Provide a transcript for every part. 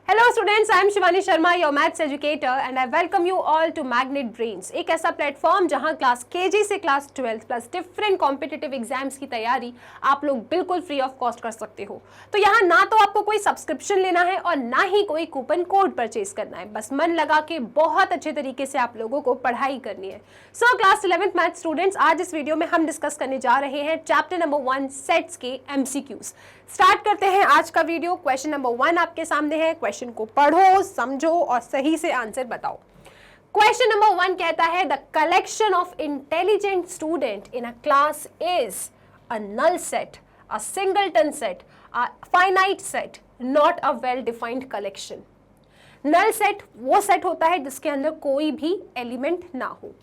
Hello students, I am Shivani Sharma, your maths educator and I welcome you all to Magnet Brains, एक ऐसा platform जहां class KG से class 12 plus different competitive exams की तैयारी आप लोग बिल्कुल फ्री ऑफ कॉस्ट कर सकते हो। तो यहाँ ना तो आपको कोई सब्सक्रिप्शन लेना है और ना ही कोई कूपन कोड परचेज करना है, बस मन लगा के बहुत अच्छे तरीके से आप लोगों को पढ़ाई करनी है। So class 11th math students, आज इस वीडियो में हम डिस्कस करने जा रहे हैं चैप्टर नंबर 1 सेट्स के MCQs। स्टार्ट करते हैं आज का वीडियो। क्वेश्चन नंबर 1 आपके सामने है, क्वेश्चन को पढ़ो, समझो और सही से आंसर बताओ। क्वेश्चन नंबर 1 कहता है the collection of intelligent student in a class is a null set, a singleton set, a finite set, not a well defined collection. Null set वो सेट होता है जिसके अंदर कोई भी एलिमेंट ना हो।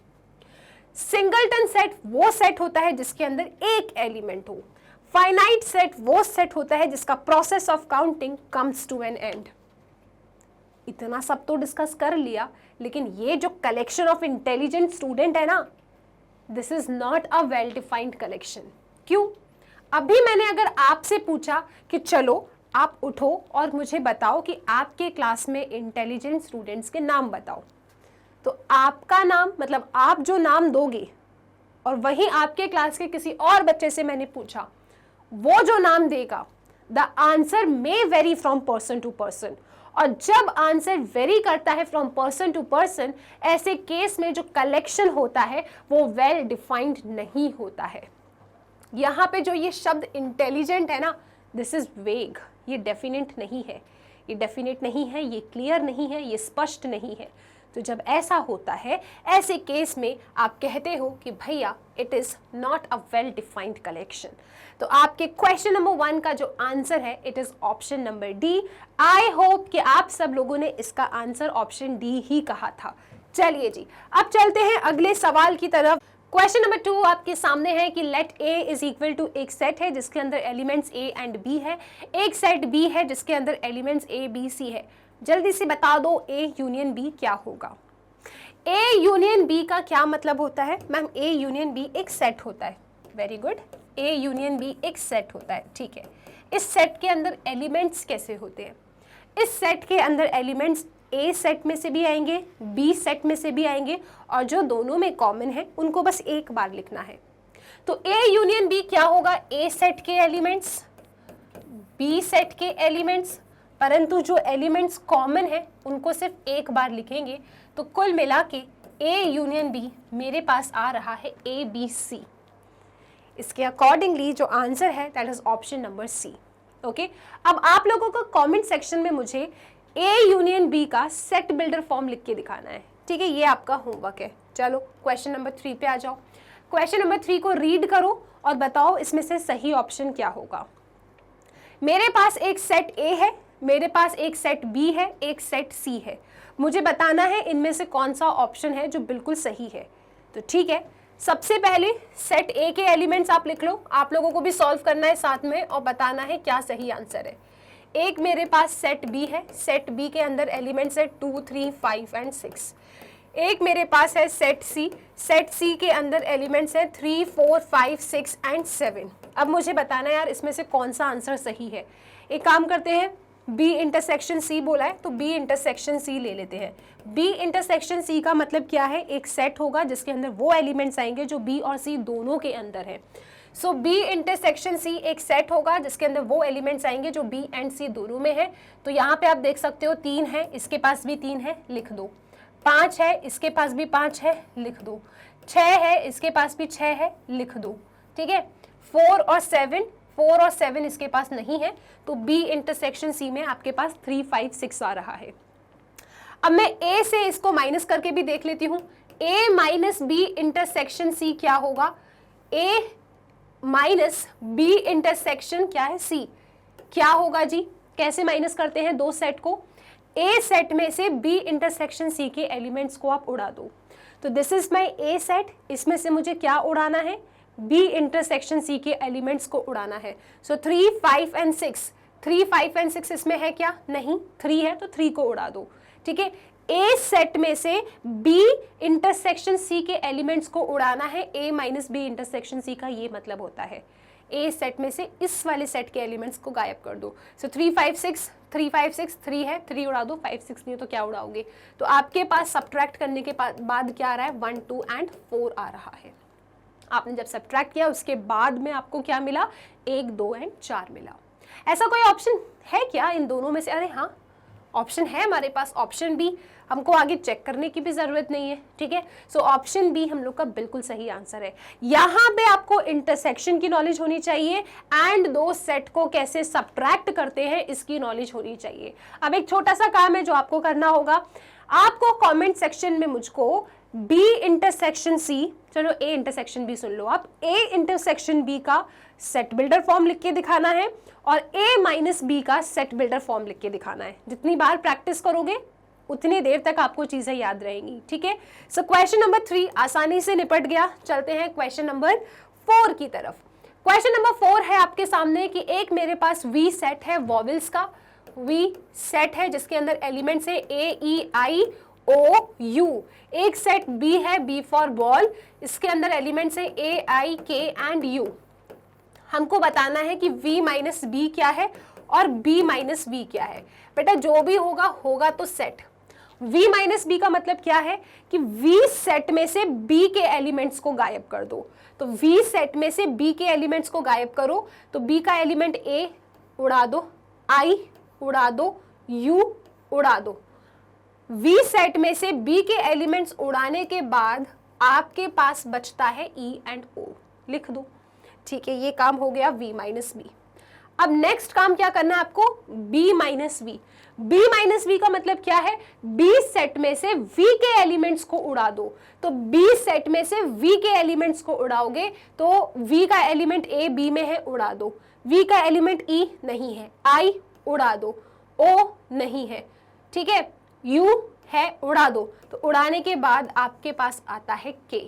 सिंगलटन सेट वो सेट होता है जिसके अंदर एक एलिमेंट हो। फाइनाइट सेट वो सेट होता है जिसका process of counting comes to an end. इतना सब तो डिस्कस कर लिया, लेकिन ये जो कलेक्शन ऑफ इंटेलिजेंट स्टूडेंट है ना, this is not a well defined collection. क्यों? अभी मैंने अगर आपसे पूछा कि चलो आप उठो और मुझे बताओ कि आपके क्लास में इंटेलिजेंट स्टूडेंट्स के नाम बताओ, तो आपका नाम मतलब आप जो नाम दोगे और वहीं आपके क्लास के किसी और बच्चे से मैंने पूछा, वो जो नाम देगा, the answer may vary from person to person. और जब आंसर वेरी करता है फ्रॉम पर्सन टू पर्सन, ऐसे केस में जो कलेक्शन होता है वो वेल डिफाइंड नहीं होता है। यहाँ पे जो ये शब्द इंटेलिजेंट है ना, दिस इज वेग, ये डेफिनेट नहीं है, ये डेफिनेट नहीं है, ये क्लियर नहीं है, ये स्पष्ट नहीं है। तो जब ऐसा होता है, ऐसे केस में आप कहते हो कि भैया it is not a well defined collection. तो आपके क्वेश्चन नंबर 1 का जो आंसर है it is option number D. I hope कि आप सब लोगों ने इसका आंसर ऑप्शन डी ही कहा था। चलिए जी, अब चलते हैं अगले सवाल की तरफ। क्वेश्चन नंबर 2 आपके सामने है कि let A is equal to एक सेट है जिसके अंदर एलिमेंट्स ए एंड बी है, एक सेट बी है जिसके अंदर एलिमेंट्स ए बी सी है। जल्दी से बता दो ए यूनियन बी क्या होगा। ए यूनियन बी का क्या मतलब होता है? मैम ए यूनियन बी एक सेट होता है। Very good, A union B एक सेट होता है, ठीक है। इस सेट के अंदर एलिमेंट्स कैसे होते हैं? इस सेट के अंदर एलिमेंट्स ए सेट में से भी आएंगे, बी सेट में से भी आएंगे, और जो दोनों में कॉमन है उनको बस एक बार लिखना है। तो ए यूनियन बी क्या होगा? ए सेट के एलिमेंट्स, बी सेट के एलिमेंट्स, परंतु जो एलिमेंट्स कॉमन है उनको सिर्फ एक बार लिखेंगे। तो कुल मिला के ए यूनियन बी मेरे पास आ रहा है ए बी सी। इसके अकॉर्डिंगली जो आंसर है that is option number C. Okay, अब आप लोगों को कमेंट सेक्शन में मुझे ए यूनियन बी का सेट बिल्डर फॉर्म लिख के दिखाना है, ठीक है? ये आपका होमवर्क है। चलो क्वेश्चन नंबर 3 पे आ जाओ। क्वेश्चन नंबर 3 को रीड करो और बताओ इसमें से सही ऑप्शन क्या होगा। मेरे पास एक सेट ए है, मेरे पास एक सेट बी है, एक सेट सी है। मुझे बताना है इनमें से कौन सा ऑप्शन है जो बिल्कुल सही है। तो ठीक है, सबसे पहले सेट ए के एलिमेंट्स आप लिख लो। आप लोगों को भी सॉल्व करना है साथ में और बताना है क्या सही आंसर है। एक मेरे पास सेट बी है, सेट बी के अंदर एलिमेंट्स है 2, 3, 5 एंड 6। एक मेरे पास है सेट सी के अंदर एलिमेंट्स हैं 3, 4, 5, 6 एंड 7। अब मुझे बताना है यार इसमें से कौन सा आंसर सही है। एक काम करते हैं, बी इंटरसेक्शन सी बोला है तो बी इंटरसेक्शन सी ले लेते हैं। बी इंटरसेक्शन सी का मतलब क्या है? एक सेट होगा जिसके अंदर वो एलिमेंट्स आएंगे जो बी और सी दोनों के अंदर है। सो बी इंटरसेक्शन सी एक सेट होगा जिसके अंदर वो एलिमेंट्स आएंगे जो बी एंड सी दोनों में है। तो यहाँ पे आप देख सकते हो 3 है, इसके पास भी 3 है, लिख दो। 5 है, इसके पास भी 5 है, लिख दो। 6 है, इसके पास भी 6 है, लिख दो। ठीक है, 4 और 7 इसके पास नहीं है, तो बी इंटरसेक्शन सी में आपके पास 3, 5, 6 आ रहा है। अब मैं ए से इसको माइनस करके भी देख लेती हूँ। ए माइनस बी इंटरसेक्शन सी क्या होगा? ए माइनस बी इंटरसेक्शन क्या है? सी। क्या होगा जी? कैसे माइनस करते हैं दो सेट को? ए सेट में से बी इंटरसेक्शन सी के एलिमेंट्स को आप उड़ा दो। तो this is my A set, इसमें से मुझे क्या उड़ाना है? बी इंटरसेक्शन सी के एलिमेंट्स को उड़ाना है। सो 3, 5 एंड 6, 3, 5 एंड 6 इसमें है क्या? नहीं, 3 है तो 3 को उड़ा दो। ठीक है, ए सेट में से बी इंटरसेक्शन सी के एलिमेंट्स को उड़ाना है। ए माइनस बी इंटरसेक्शन सी का ये मतलब होता है। ए सेट में से इस वाले सेट के एलिमेंट्स को गायब कर दो। सो 3 5 6 3 5 6 3 है, 3 उड़ा दो, 5 6 नहीं तो क्या उड़ाओगे? तो आपके पास सब्ट्रैक्ट करने के बाद क्या आ रहा है? 1 2 एंड 4 आ रहा है। आपने जब सब्ट्रैक्ट किया उसके बाद में आपको क्या मिला? 1 2 एंड 4 मिला। ऐसा कोई ऑप्शन है क्या इन दोनों में से? अरे हाँ, ऑप्शन है हमारे पास, ऑप्शन बी। हमको आगे चेक करने की भी जरूरत नहीं है, ठीक है। सो ऑप्शन बी हम लोग का बिल्कुल सही आंसर है। यहाँ पे आपको इंटरसेक्शन की नॉलेज होनी चाहिए एंड दो सेट को कैसे सब्ट्रैक्ट करते हैं इसकी नॉलेज होनी चाहिए। अब एक छोटा सा काम है जो आपको करना होगा, आपको कमेंट सेक्शन में मुझको बी इंटरसेक्शन सी, चलो ए इंटरसेक्शन बी सुन लो आप, ए इंटरसेक्शन बी का सेट बिल्डर फॉर्म लिख के दिखाना है और ए माइनस बी का सेट बिल्डर फॉर्म लिख के दिखाना है। जितनी बार प्रैक्टिस करोगे उतनी देर तक आपको चीजें याद रहेंगी, ठीक है। सो क्वेश्चन नंबर 3 आसानी से निपट गया। चलते हैं क्वेश्चन नंबर 4 की तरफ। क्वेश्चन नंबर 4 है आपके सामने कि एक मेरे पास वी सेट है वॉवेल्स का, वी सेट है जिसके अंदर एलिमेंट्स है ए ई आई ओ यू। एक सेट बी है, बी फॉर बॉल, इसके अंदर एलिमेंट्स है ए आई के एंड यू। हमको बताना है कि v माइनस बी क्या है और b माइनस बी क्या है। बेटा जो भी होगा होगा तो सेट। v माइनस बी का मतलब क्या है कि v सेट में से b के एलिमेंट्स को गायब कर दो। तो v सेट में से b के एलिमेंट्स को गायब करो तो b का एलिमेंट a उड़ा दो, i उड़ा दो, u उड़ा दो। v सेट में से b के एलिमेंट्स उड़ाने के बाद आपके पास बचता है e एंड o, लिख दो, ठीक है। ये काम हो गया v माइनस बी। अब नेक्स्ट काम क्या करना है आपको? b minus V. b minus V का मतलब क्या है? b सेट में से v के एलिमेंट्स को उड़ा दो। तो b सेट में से v के एलिमेंट्स को उड़ाओगे तो v का एलिमेंट a b में है, उड़ा दो। v का एलिमेंट e नहीं है, i उड़ा दो, o नहीं है, ठीक है, u है, उड़ा दो। तो उड़ाने के बाद आपके पास आता है k।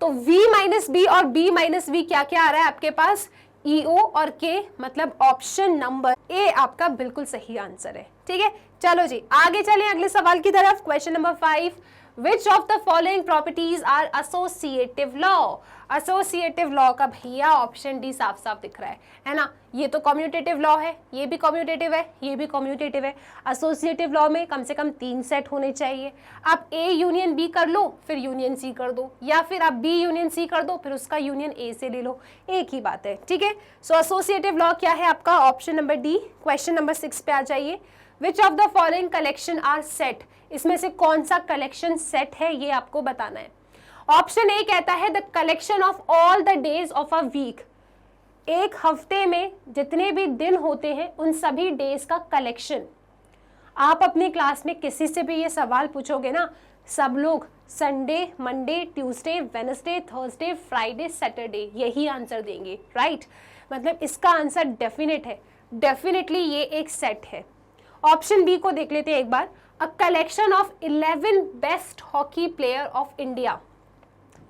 तो v माइनस बी और b माइनस वी क्या क्या आ रहा है आपके पास? EO और K, मतलब ऑप्शन नंबर ए आपका बिल्कुल सही आंसर है, ठीक है। चलो जी आगे चलें अगले सवाल की तरफ। Question number 5, which of the following properties are associative law? Associative law का भैया ऑप्शन डी साफ साफ दिख रहा है ना। ये तो कम्यूटेटिव लॉ है, ये भी कम्यूटेटिव है, ये भी कम्यूटेटिव है। एसोसिएटिव लॉ में कम से कम 3 सेट होने चाहिए। आप ए यूनियन बी कर लो फिर यूनियन सी कर दो, या फिर आप बी यूनियन सी कर दो फिर उसका यूनियन ए से ले लो, एक ही बात है, ठीक है। सो एसोसिएटिव लॉ क्या है आपका? Option number D. Question number 6 पे आ जाइए। Which of the following collection are set? इसमें से कौन सा कलेक्शन सेट है ये आपको बताना है। ऑप्शन ए कहता है the collection of all the days of a week. एक हफ्ते में जितने भी दिन होते हैं उन सभी डेज का कलेक्शन। आप अपनी क्लास में किसी से भी ये सवाल पूछोगे ना, सब लोग Sunday, Monday, Tuesday, Wednesday, Thursday, Friday, Saturday यही आंसर देंगे, राइट। मतलब इसका आंसर डेफिनेट है, डेफिनेटली ये एक सेट है। ऑप्शन बी को देख लेते हैं एक बार। A collection of 11 best hockey player of India.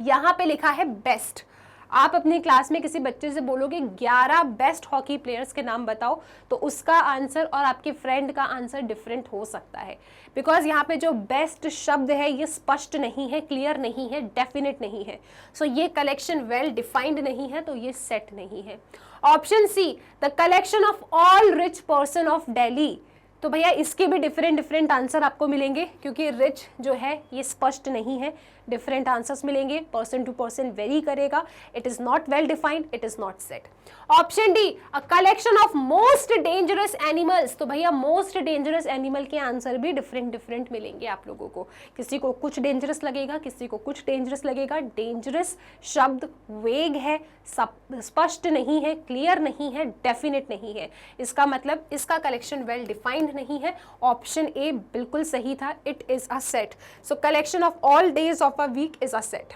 यहाँ पे लिखा है बेस्ट। आप अपनी क्लास में किसी बच्चे से बोलोगे 11 बेस्ट हॉकी प्लेयर्स के नाम बताओ, तो उसका आंसर और आपके फ्रेंड का आंसर डिफरेंट हो सकता है, बिकॉज यहाँ पे जो बेस्ट शब्द है ये स्पष्ट नहीं है, क्लियर नहीं है, डेफिनेट नहीं है। सो ये कलेक्शन वेल डिफाइंड नहीं है, तो ये सेट नहीं है। Option C, the collection of all rich person of Delhi. तो भैया इसके भी डिफरेंट आंसर आपको मिलेंगे, क्योंकि रिच जो है ये स्पष्ट नहीं है, डिफरेंट आंसर्स मिलेंगे, पर्सन टू पर्सन वेरी करेगा, it is not well defined, it is not set. Option D, a collection of most dangerous animals. तो भैया मोस्ट डेंजरस एनिमल के आंसर भी डिफरेंट मिलेंगे आप लोगों को। किसी को कुछ डेंजरस लगेगा, किसी को कुछ डेंजरस लगेगा। डेंजरस शब्द वेग है, स्पष्ट नहीं है, क्लियर नहीं है, डेफिनेट नहीं है। इसका मतलब इसका कलेक्शन वेल डिफाइंड नहीं है। ऑप्शन ए बिल्कुल सही था, it is a set. So collection of all days of a week is a set.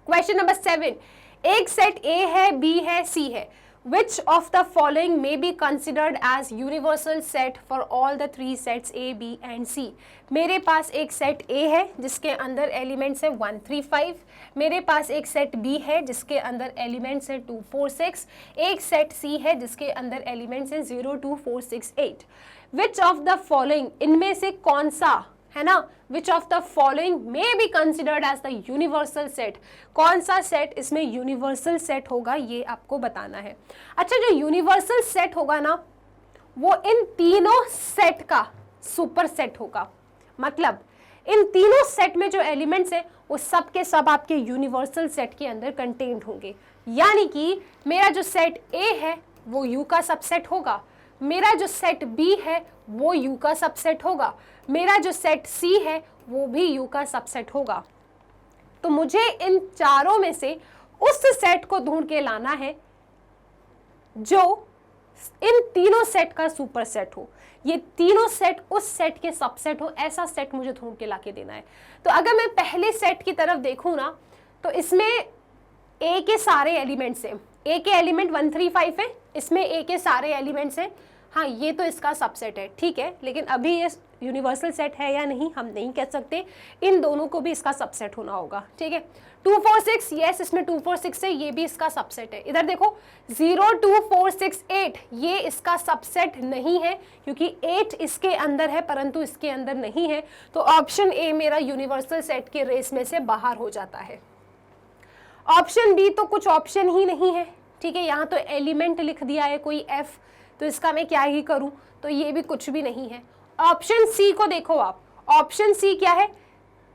Question number 7, एक सेट ए है, बी है, सी है। Which of the following may be considered as universal set for all the 3 sets A, B and C? मेरे पास एक set A है जिसके अंदर elements है 1 3 5। मेरे पास एक सेट B है जिसके अंदर एलिमेंट्स है 2 4 6। एक सेट C है जिसके अंदर एलिमेंट्स है 0 2 4 6 8। Which of the following, इनमें से कौन सा है ना, which of the following may be considered as the universal set, कौन सा सेट इसमें यूनिवर्सल सेट होगा ये आपको बताना है। अच्छा, जो यूनिवर्सल सेट होगा ना वो इन तीनों सेट का सुपर सेट होगा, मतलब इन तीनों सेट में जो एलिमेंट्स है वो सब के सब आपके यूनिवर्सल सेट के अंदर कंटेन्ड होंगे। यानी कि मेरा जो सेट ए है वो यू का सबसेट होगा, मेरा जो सेट बी है वो यू का सबसेट होगा, मेरा जो सेट सी है वो भी यू का सबसेट होगा। तो मुझे इन चारों में से उस सेट को ढूंढ के लाना है जो इन तीनों सेट का सुपर सेट हो, ये तीनों सेट उस सेट के सबसेट हो, ऐसा सेट मुझे ढूंढ के लाके देना है। तो अगर मैं पहले सेट की तरफ देखूं ना तो इसमें ए के सारे एलिमेंट्स हैं, ए के एलिमेंट 1 3 5 है, इसमें ए के सारे एलिमेंट्स हैं, हाँ ये तो इसका सबसेट है, ठीक है, लेकिन अभी ये यूनिवर्सल सेट है या नहीं हम नहीं कह सकते, इन दोनों को भी इसका सबसेट होना होगा, ठीक है। 2 4 6 यस, इसमें 2 4 6 है, ये भी इसका सबसेट है। इधर देखो 0 2 4 6 8 ये इसका सबसेट नहीं है क्योंकि 8 इसके अंदर है परंतु इसके अंदर नहीं है, तो ऑप्शन ए मेरा यूनिवर्सल सेट के रेस में से बाहर हो जाता है। ऑप्शन बी तो कुछ ऑप्शन ही नहीं है, ठीक है, यहाँ तो एलिमेंट लिख दिया है कोई एफ, तो इसका मैं क्या ही करूं, तो ये भी कुछ भी नहीं है। ऑप्शन सी को देखो आप, ऑप्शन सी क्या है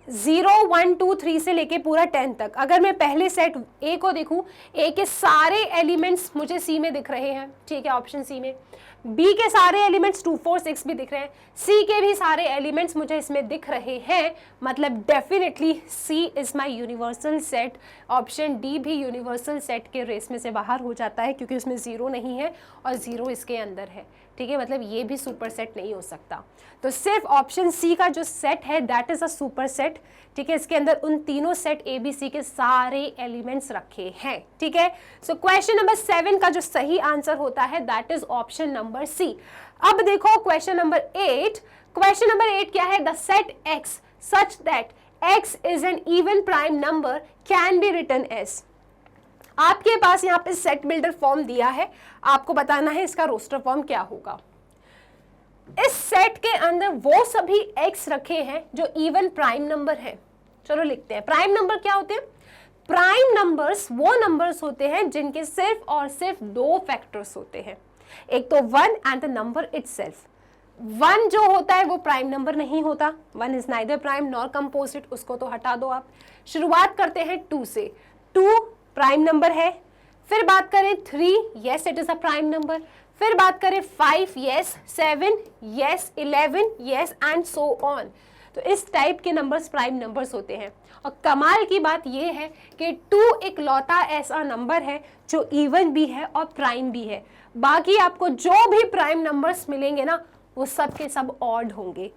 0 1 2 3 से लेके पूरा 10 तक। अगर मैं पहले सेट ए को देखूं, ए के सारे एलिमेंट्स मुझे सी में दिख रहे हैं, ठीक है, ऑप्शन सी में। बी के सारे एलिमेंट्स 2 4 6 भी दिख रहे हैं, सी के भी सारे एलिमेंट्स मुझे इसमें दिख रहे हैं, मतलब definitely C is my universal set. Option D भी यूनिवर्सल सेट के रेस में से बाहर हो जाता है क्योंकि उसमें 0 नहीं है और 0 इसके अंदर है, ठीक है, मतलब ये भी सुपर सेट नहीं हो सकता। तो सिर्फ ऑप्शन सी का जो सेट है that is a super set, ठीक है, इसके अंदर उन तीनों सेट ए बी सी के सारे एलिमेंट्स रखे हैं, ठीक है। सो क्वेश्चन नंबर 7 का जो सही आंसर होता है that is option number C. अब देखो क्वेश्चन नंबर 8, क्वेश्चन नंबर 8 क्या है, the set x such that x is an even prime number can be written as। आपके पास यहाँ पे सेट बिल्डर फॉर्म दिया है, आपको बताना है इसका रोस्टर फॉर्म क्या होगा। इस सेट के अंदर वो सभी x रखे हैं जो इवन प्राइम नंबर है। चलो लिखते हैं, प्राइम नंबर क्या होते हैं, प्राइम नंबर्स वो नंबर्स होते हैं जिनके सिर्फ और सिर्फ 2 फैक्टर्स होते हैं, एक तो 1 एंड द नंबर इटसेल्फ। 1 जो होता है वो प्राइम नंबर नहीं होता, 1 is neither prime nor composite, उसको तो हटा दो आप। शुरुआत करते हैं 2 से, 2 प्राइम नंबर है, फिर बात करें 3 yes it is a prime number, फिर बात करें 5 yes, 7 yes, 11 yes and so on. तो इस टाइप के नंबर्स प्राइम नंबर्स होते हैं। और कमाल की बात यह है कि 2 एक लौता ऐसा नंबर है जो इवन भी है और प्राइम भी है, बाकी आपको जो भी प्राइम नंबर्स मिलेंगे ना वो सब के सब ऑड होंगे।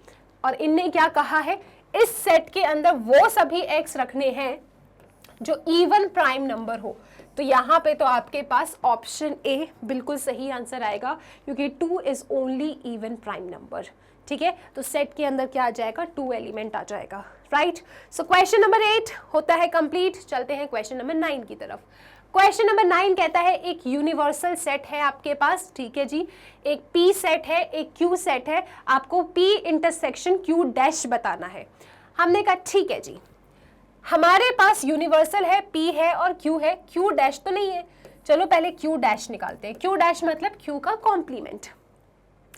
और इनने क्या कहा है, इस सेट के अंदर वो सभी एक्स रखने हैं जो इवन प्राइम नंबर हो। तो यहाँ पे तो आपके पास ऑप्शन ए बिल्कुल सही आंसर आएगा क्योंकि 2 is only even prime number, ठीक है। तो सेट के अंदर क्या आ जाएगा, 2 एलिमेंट आ जाएगा, राइट। सो क्वेश्चन नंबर 8 होता है कंप्लीट। चलते हैं क्वेश्चन नंबर 9 की तरफ। क्वेश्चन नंबर 9 कहता है एक यूनिवर्सल सेट है आपके पास, ठीक है जी, एक P सेट है, एक Q सेट है, आपको P इंटरसेक्शन Q डैश बताना है। हमने कहा ठीक है जी, हमारे पास यूनिवर्सल है, P है और Q है, Q डैश तो नहीं है, चलो पहले Q डैश निकालते हैं। Q डैश मतलब Q का कॉम्प्लीमेंट।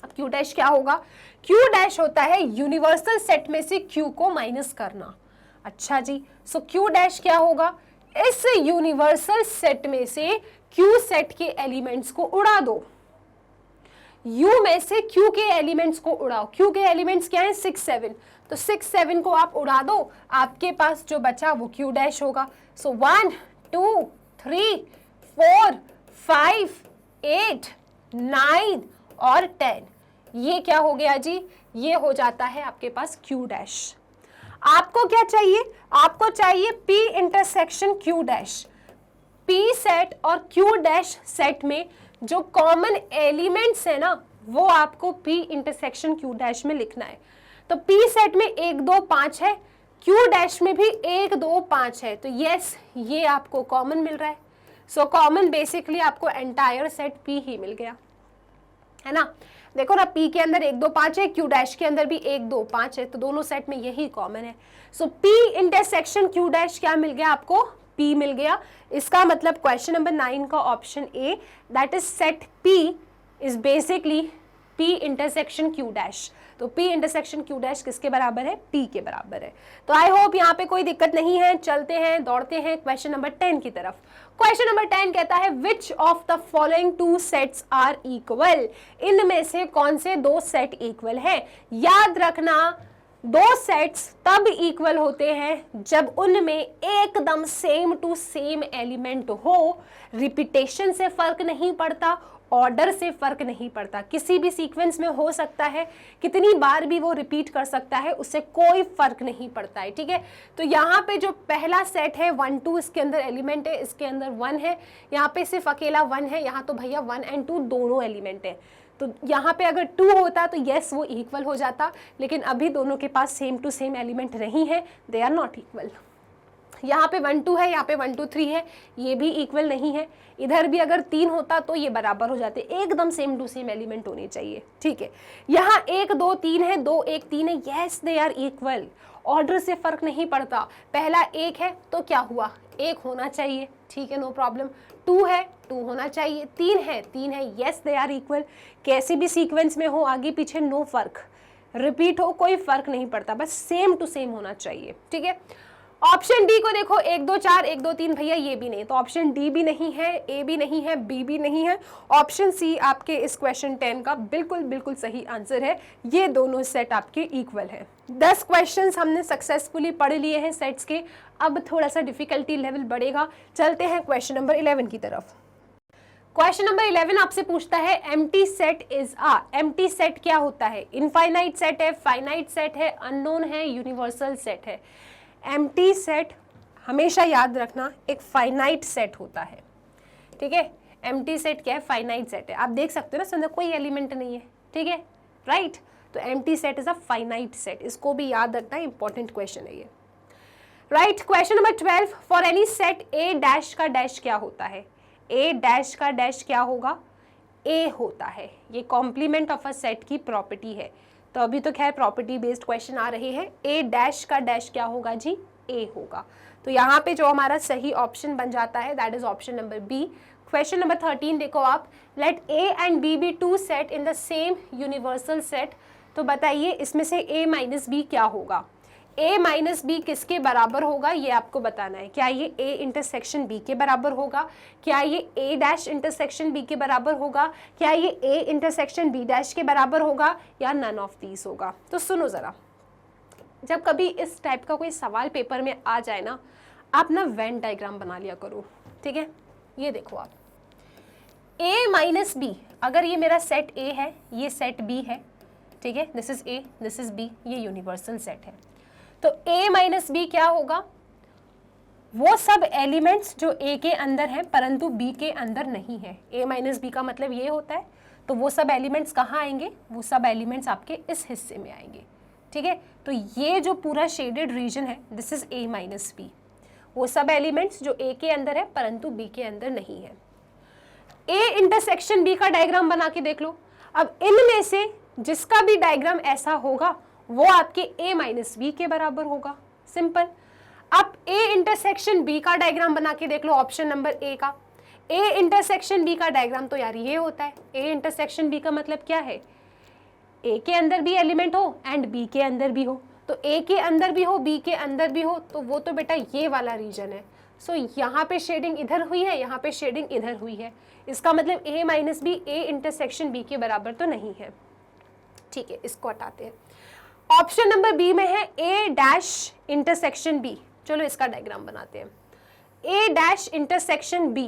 अब Q डैश क्या होगा, Q डैश होता है यूनिवर्सल सेट में से Q को माइनस करना। अच्छा जी, सो Q डैश क्या होगा, इस यूनिवर्सल सेट में से Q सेट के एलिमेंट्स को उड़ा दो, U में से Q के एलिमेंट्स को उड़ाओ। Q के एलिमेंट्स क्या हैं, 6 7, तो 6 7 को आप उड़ा दो, आपके पास जो बचा वो Q डैश होगा। सो 1 2 3 4 5 8 9 और 10, ये क्या हो गया जी, ये हो जाता है आपके पास Q डैश। आपको क्या चाहिए, आपको चाहिए P intersection Q dash. P set और Q डैश सेट में जो कॉमन एलिमेंट्स है ना वो आपको P इंटरसेक्शन Q डैश में लिखना है। तो P सेट में 1 2 5 है, Q डैश में भी 1 2 5 है, तो यस ये आपको कॉमन मिल रहा है। सो कॉमन बेसिकली आपको एंटायर सेट P ही मिल गया, है ना। देखो ना, P के अंदर 1 2 5 है, Q डैश के अंदर भी 1 2 5 है, तो दोनों सेट में यही कॉमन है। सो P इंटरसेक्शन Q डैश क्या मिल गया आपको? P मिल गया। इसका मतलब क्वेश्चन नंबर 9 का option A, that is set P is basically P intersection Q dash. तो P इंटरसेक्शन Q डैश किसके बराबर है? P के बराबर है। तो आई होप यहाँ पे कोई दिक्कत नहीं है। चलते हैं, दौड़ते हैं क्वेश्चन नंबर 10 की तरफ। क्वेश्चन नंबर 10 कहता है which of the following two sets are equal? इनमें से कौन से दो सेट इक्वल है? याद रखना, दो सेट्स तब इक्वल होते हैं जब उनमें एकदम सेम टू सेम एलिमेंट हो, रिपीटेशन से फर्क नहीं पड़ता, ऑर्डर से फर्क नहीं पड़ता। किसी भी सीक्वेंस में हो सकता है, कितनी बार भी वो रिपीट कर सकता है, उससे कोई फर्क नहीं पड़ता है। ठीक है, तो यहाँ पे जो पहला सेट है 1 2, इसके अंदर एलिमेंट है, इसके अंदर 1 है, यहाँ पे सिर्फ अकेला 1 है, यहाँ तो भैया 1 और 2 दोनों एलिमेंट है। तो यहाँ पे अगर 2 होता तो यस वो इक्वल हो जाता, लेकिन अभी दोनों के पास सेम टू सेम एलिमेंट नहीं है, दे आर नॉट इक्वल। यहाँ पे 1 2 है, यहाँ पे 1 2 3 है, ये भी इक्वल नहीं है। इधर भी अगर 3 होता तो ये बराबर हो जाते, एकदम सेम टू सेम एलिमेंट होने चाहिए। ठीक है, यहाँ 1 2 3 है, 2 1 3 है, yes they are equal, order से फर्क नहीं पड़ता। पहला 1 है तो क्या हुआ? 1 होना चाहिए, ठीक है, नो प्रॉब्लम। 2 है, 2 होना चाहिए। 3 है, 3 है, यस दे आर इक्वल। कैसे भी सीक्वेंस में हो, आगे पीछे नो फर्क, रिपीट हो कोई फर्क नहीं पड़ता, बस सेम टू सेम होना चाहिए। ठीक है, ऑप्शन डी को देखो, 1 2 4 1 2 3, भैया ये भी नहीं, तो ऑप्शन डी भी नहीं है, ए भी नहीं है, बी भी नहीं है। ऑप्शन सी आपके इस क्वेश्चन 10 का बिल्कुल बिल्कुल सही आंसर है। ये दोनों सेट आपके इक्वल है। 10 क्वेश्चंस हमने सक्सेसफुली पढ़ लिए हैं सेट्स के। अब थोड़ा सा डिफिकल्टी लेवल बढ़ेगा। चलते हैं क्वेश्चन नंबर 11 की तरफ। क्वेश्चन नंबर 11 आपसे पूछता है empty set is a. Empty set क्या होता है? इनफाइनाइट सेट है, फाइनाइट सेट है, अननोन है, यूनिवर्सल सेट है। एम्प्टी सेट हमेशा याद रखना एक फाइनाइट सेट होता है। ठीक है, एम्प्टी सेट क्या है? फाइनाइट सेट है। आप देख सकते हो ना, इसमें कोई एलिमेंट नहीं है। ठीक है, राइट, तो empty set is a finite set, इसको भी याद रखना, इंपॉर्टेंट क्वेश्चन है ये। Right, question number 12, for any set A dash का डैश क्या होता है? ए डैश का डैश क्या होगा? ए होता है। ये कॉम्प्लीमेंट ऑफ अ सेट की प्रॉपर्टी है। तो अभी तो खैर प्रॉपर्टी बेस्ड क्वेश्चन आ रहे हैं। ए डैश का डैश क्या होगा जी? ए होगा। तो यहाँ पे जो हमारा सही ऑप्शन बन जाता है that is option number B. Question number 13 देखो आप, let A and B be two set in the same universal set. तो बताइए इसमें से ए माइनस बी क्या होगा? ए माइनस बी किसके बराबर होगा ये आपको बताना है। क्या ये ए इंटरसेक्शन बी के बराबर होगा? क्या ये ए डैश इंटरसेक्शन बी के बराबर होगा? क्या ये ए इंटरसेक्शन बी डैश के बराबर होगा? या नन ऑफ दीज होगा? तो सुनो ज़रा, जब कभी इस टाइप का कोई सवाल पेपर में आ जाए ना, आप ना वेन डायग्राम बना लिया करो। ठीक है, ये देखो आप, ए माइनस बी, अगर ये मेरा सेट ए है, ये सेट बी है, ठीक है, this is A, this is B, ये यूनिवर्सल सेट है। तो a माइनस बी क्या होगा? वो सब एलिमेंट्स जो a के अंदर हैं परंतु b के अंदर नहीं है। a माइनस बी का मतलब ये होता है। तो वो सब एलिमेंट्स कहाँ आएंगे? वो सब एलिमेंट्स आपके इस हिस्से में आएंगे। ठीक है, तो ये जो पूरा शेडेड रीजन है this is a minus B. वो सब एलिमेंट्स जो a के अंदर है परंतु b के अंदर नहीं है। a इंटरसेक्शन b का डायग्राम बना के देख लो। अब इनमें से जिसका भी डायग्राम ऐसा होगा वो आपके a माइनस बी के बराबर होगा। सिंपल। अब a इंटरसेक्शन b का डायग्राम बना के देख लो, ऑप्शन नंबर ए का। a इंटरसेक्शन b का डायग्राम तो यार ये होता है। a इंटरसेक्शन b का मतलब क्या है? a के अंदर भी एलिमेंट हो एंड b के अंदर भी हो। तो a के अंदर भी हो, b के अंदर भी हो, तो वो तो बेटा ये वाला रीजन है। सो यहाँ पे शेडिंग इधर हुई है, यहाँ पे शेडिंग इधर हुई है। इसका मतलब a minus B a intersection b के बराबर तो नहीं है। ठीक है, इसको हटाते हैं। ऑप्शन नंबर बी में है ए डैश इंटरसेक्शन बी। चलो इसका डायग्राम बनाते हैं। ए डैश इंटरसेक्शन बी।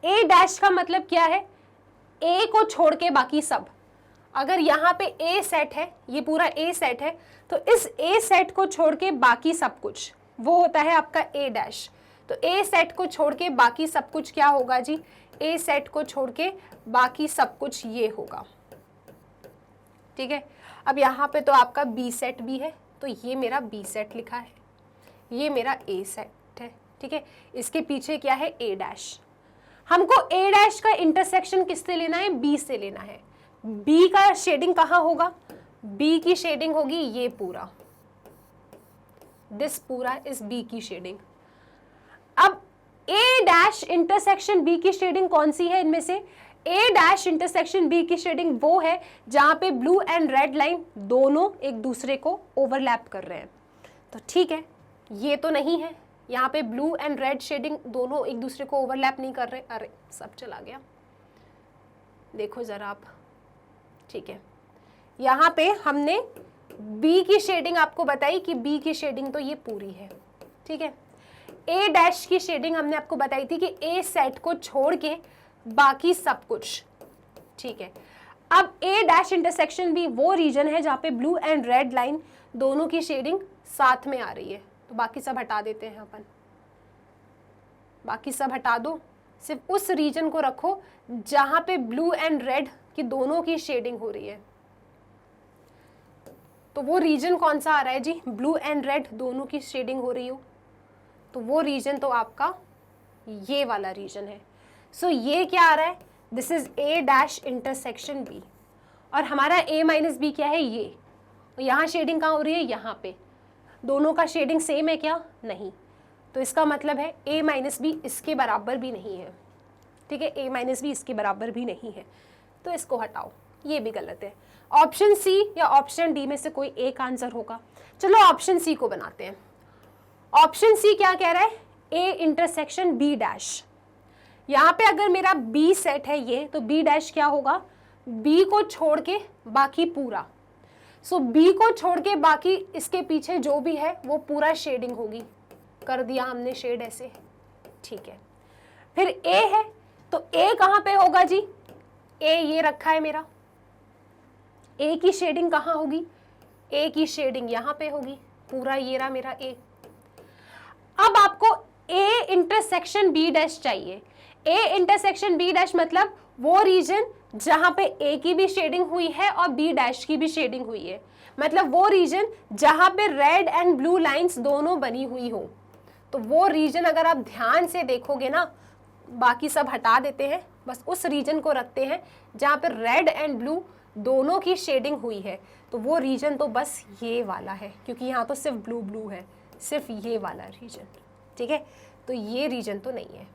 ए डैश का मतलब क्या है? ए को छोड़ के बाकी सब। अगर यहाँ पे ए सेट है, ये पूरा ए सेट है, तो इस ए सेट को छोड़ के बाकी सब कुछ वो होता है आपका ए डैश। तो ए सेट को छोड़ के बाकी सब कुछ क्या होगा जी? ए सेट को छोड़ के बाकी सब कुछ ये होगा। ठीक है, अब यहाँ पे तो आपका बी सेट भी है, तो ये मेरा बी सेट लिखा है, ये मेरा ए सेट है। ठीक है, इसके पीछे क्या है? ए डैश। हमको ए डैश का इंटरसेक्शन किससे लेना है? बी से लेना है। बी का शेडिंग कहाँ होगा, बी की शेडिंग होगी ये पूरा, दिस पूरा इज बी की शेडिंग। अब ए डैश इंटरसेक्शन बी की शेडिंग कौन सी है इनमें से, ए डैश इंटरसेक्शन बी की शेडिंग वो है जहां पे ब्लू एंड रेड लाइन दोनों एक दूसरे को ओवरलैप कर रहे हैं। तो ठीक है, ये तो नहीं है, यहाँ पे ब्लू एंड रेड शेडिंग दोनों एक दूसरे को ओवरलैप नहीं कर रहे। अरे सब चला गया, देखो जरा आप, ठीक है, यहाँ पे हमने बी की शेडिंग आपको बताई कि बी की शेडिंग तो ये पूरी है, ठीक है। ए डैश की शेडिंग हमने आपको बताई थी कि ए सेट को छोड़ के बाकी सब कुछ, ठीक है। अब ए डैश इंटरसेक्शन भी वो रीजन है जहाँ पे ब्लू एंड रेड लाइन दोनों की शेडिंग साथ में आ रही है। तो बाकी सब हटा देते हैं अपन, बाकी सब हटा दो, सिर्फ उस रीजन को रखो जहाँ पे ब्लू एंड रेड की दोनों की शेडिंग हो रही है। तो वो रीजन कौन सा आ रहा है जी, ब्लू एंड रेड दोनों की शेडिंग हो रही हो, तो वो रीजन तो आपका ये वाला रीजन है। सो ये क्या आ रहा है, this is A dash intersection B, और हमारा ए माइनस बी क्या है ये, और यहाँ शेडिंग कहाँ हो रही है, यहाँ पे। दोनों का शेडिंग सेम है क्या, नहीं, तो इसका मतलब है ए माइनस बी इसके बराबर भी नहीं है, ठीक है, ए माइनस बी इसके बराबर भी नहीं है, तो इसको हटाओ, ये भी गलत है। ऑप्शन सी या ऑप्शन डी में से कोई एक आंसर होगा। चलो ऑप्शन सी को बनाते हैं। ऑप्शन सी क्या कह रहा है, ए इंटरसेक्शन बी डैश। यहाँ पे अगर मेरा बी सेट है ये, तो बी डैश क्या होगा, बी को छोड़ के बाकी पूरा। सो बी को छोड़ के बाकी इसके पीछे जो भी है वो पूरा शेडिंग होगी, कर दिया हमने शेड ऐसे, ठीक है। फिर ए है, तो ए कहाँ पे होगा जी, ए ये रखा है मेरा, ए की शेडिंग कहाँ होगी, ए की शेडिंग यहाँ पे होगी, पूरा ये रहा मेरा ए। अब आपको ए इंटरसेक्शन बी डैश चाहिए। ए इंटरसेक्शन बी डैश मतलब वो रीजन जहां पे ए की भी शेडिंग हुई है और बी डैश की भी शेडिंग हुई है, मतलब वो रीजन जहां पे रेड एंड ब्लू लाइंस दोनों बनी हुई हो। तो वो रीजन अगर आप ध्यान से देखोगे ना, बाकी सब हटा देते हैं, बस उस रीजन को रखते हैं जहां पे रेड एंड ब्लू दोनों की शेडिंग हुई है, तो वो रीजन तो बस ये वाला है, क्योंकि यहाँ तो सिर्फ ब्लू ब्लू है, सिर्फ ये वाला रीजन, ठीक है। तो ये रीजन तो नहीं है,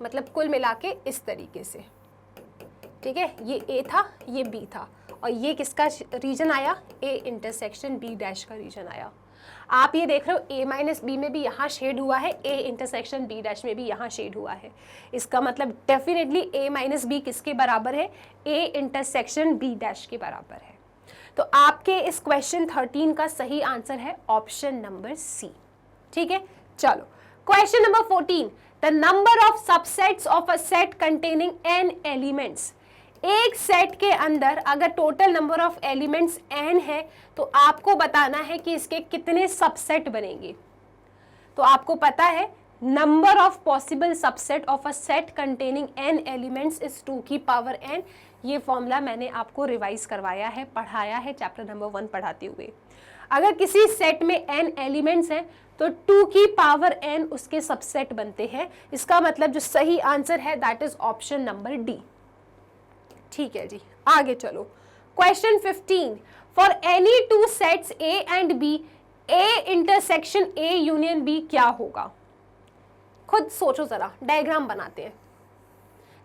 मतलब कुल मिला के इस तरीके से, ठीक है। ये ए था, ये बी था, और ये किसका रीजन आया, ए इंटरसेक्शन बी डैश का रीजन आया। आप ये देख रहे हो ए माइनस बी में भी यहाँ शेड हुआ है, ए इंटरसेक्शन बी डैश में भी यहाँ शेड हुआ है। इसका मतलब डेफिनेटली ए माइनस बी किसके बराबर है, ए इंटरसेक्शन बी डैश के बराबर है। तो आपके इस क्वेश्चन 13 का सही आंसर है ऑप्शन नंबर सी, ठीक है। चलो question number 14, the number of subsets of a set containing n elements. एक सेट के अंदर अगर total number of elements n है, तो आपको बताना है कि इसके कितने सबसेट बनेंगे। तो आपको पता है number of possible subset of a set containing n elements is 2 की पावर n। ये फॉर्मूला मैंने आपको रिवाइज करवाया है, पढ़ाया है चैप्टर नंबर 1 पढ़ाते हुए। अगर किसी सेट में n एलिमेंट्स हैं तो 2 की पावर n उसके सबसेट बनते हैं। इसका मतलब जो सही आंसर है that is option number D, ठीक है जी। आगे चलो question 15, for any two sets A and B, A intersection A union B क्या होगा। खुद सोचो जरा, डायग्राम बनाते हैं,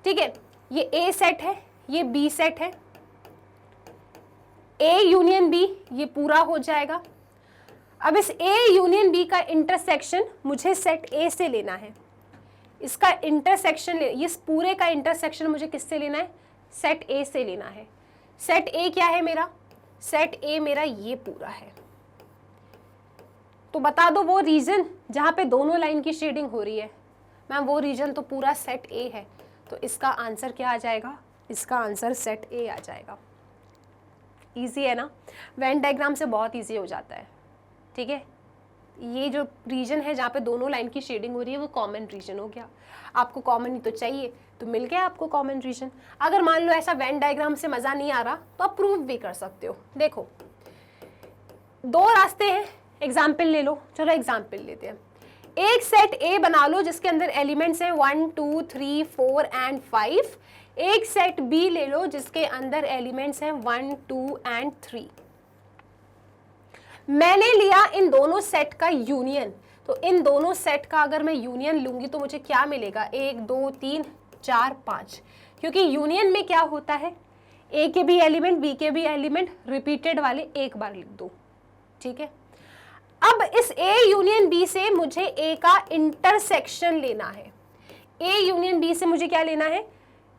ठीक है। ये ए सेट है, ये बी सेट है, ए यूनियन बी ये पूरा हो जाएगा। अब इस ए यूनियन बी का इंटरसेक्शन मुझे सेट ए से लेना है, इसका इंटरसेक्शन इस पूरे का इंटरसेक्शन मुझे किससे लेना है, सेट ए से लेना है। सेट ए क्या है मेरा, सेट ए मेरा ये पूरा है। तो बता दो वो रीजन जहां पे दोनों लाइन की शेडिंग हो रही है, मैम वो रीजन तो पूरा सेट ए है। तो इसका आंसर क्या आ जाएगा, इसका आंसर सेट ए आ जाएगा। इजी है ना, वेन डायग्राम से बहुत इजी हो जाता है, ठीक है। ये जो रीजन है जहाँ पे दोनों लाइन की शेडिंग हो रही है वो कॉमन रीजन हो गया। आपको कॉमन ही तो चाहिए, तो मिल गया आपको कॉमन रीजन। अगर मान लो ऐसा वेन डायग्राम से मज़ा नहीं आ रहा तो आप प्रूव भी कर सकते हो। देखो 2 रास्ते हैं, एग्जाम्पल ले लो। चलो एग्जाम्पल लेते हैं। एक सेट ए बना लो जिसके अंदर एलिमेंट्स हैं 1 2 3 4 एंड 5। एक सेट बी ले लो जिसके अंदर एलिमेंट्स हैं 1, 2 एंड 3। मैंने लिया इन दोनों सेट का यूनियन, तो इन दोनों सेट का अगर मैं यूनियन लूंगी तो मुझे क्या मिलेगा, 1, 2, 3, 4, 5, क्योंकि यूनियन में क्या होता है, ए के भी एलिमेंट बी के भी एलिमेंट रिपीटेड वाले एक बार लिख दो, ठीक है। अब इस ए यूनियन बी से मुझे ए का इंटरसेक्शन लेना है, ए यूनियन बी से मुझे क्या लेना है,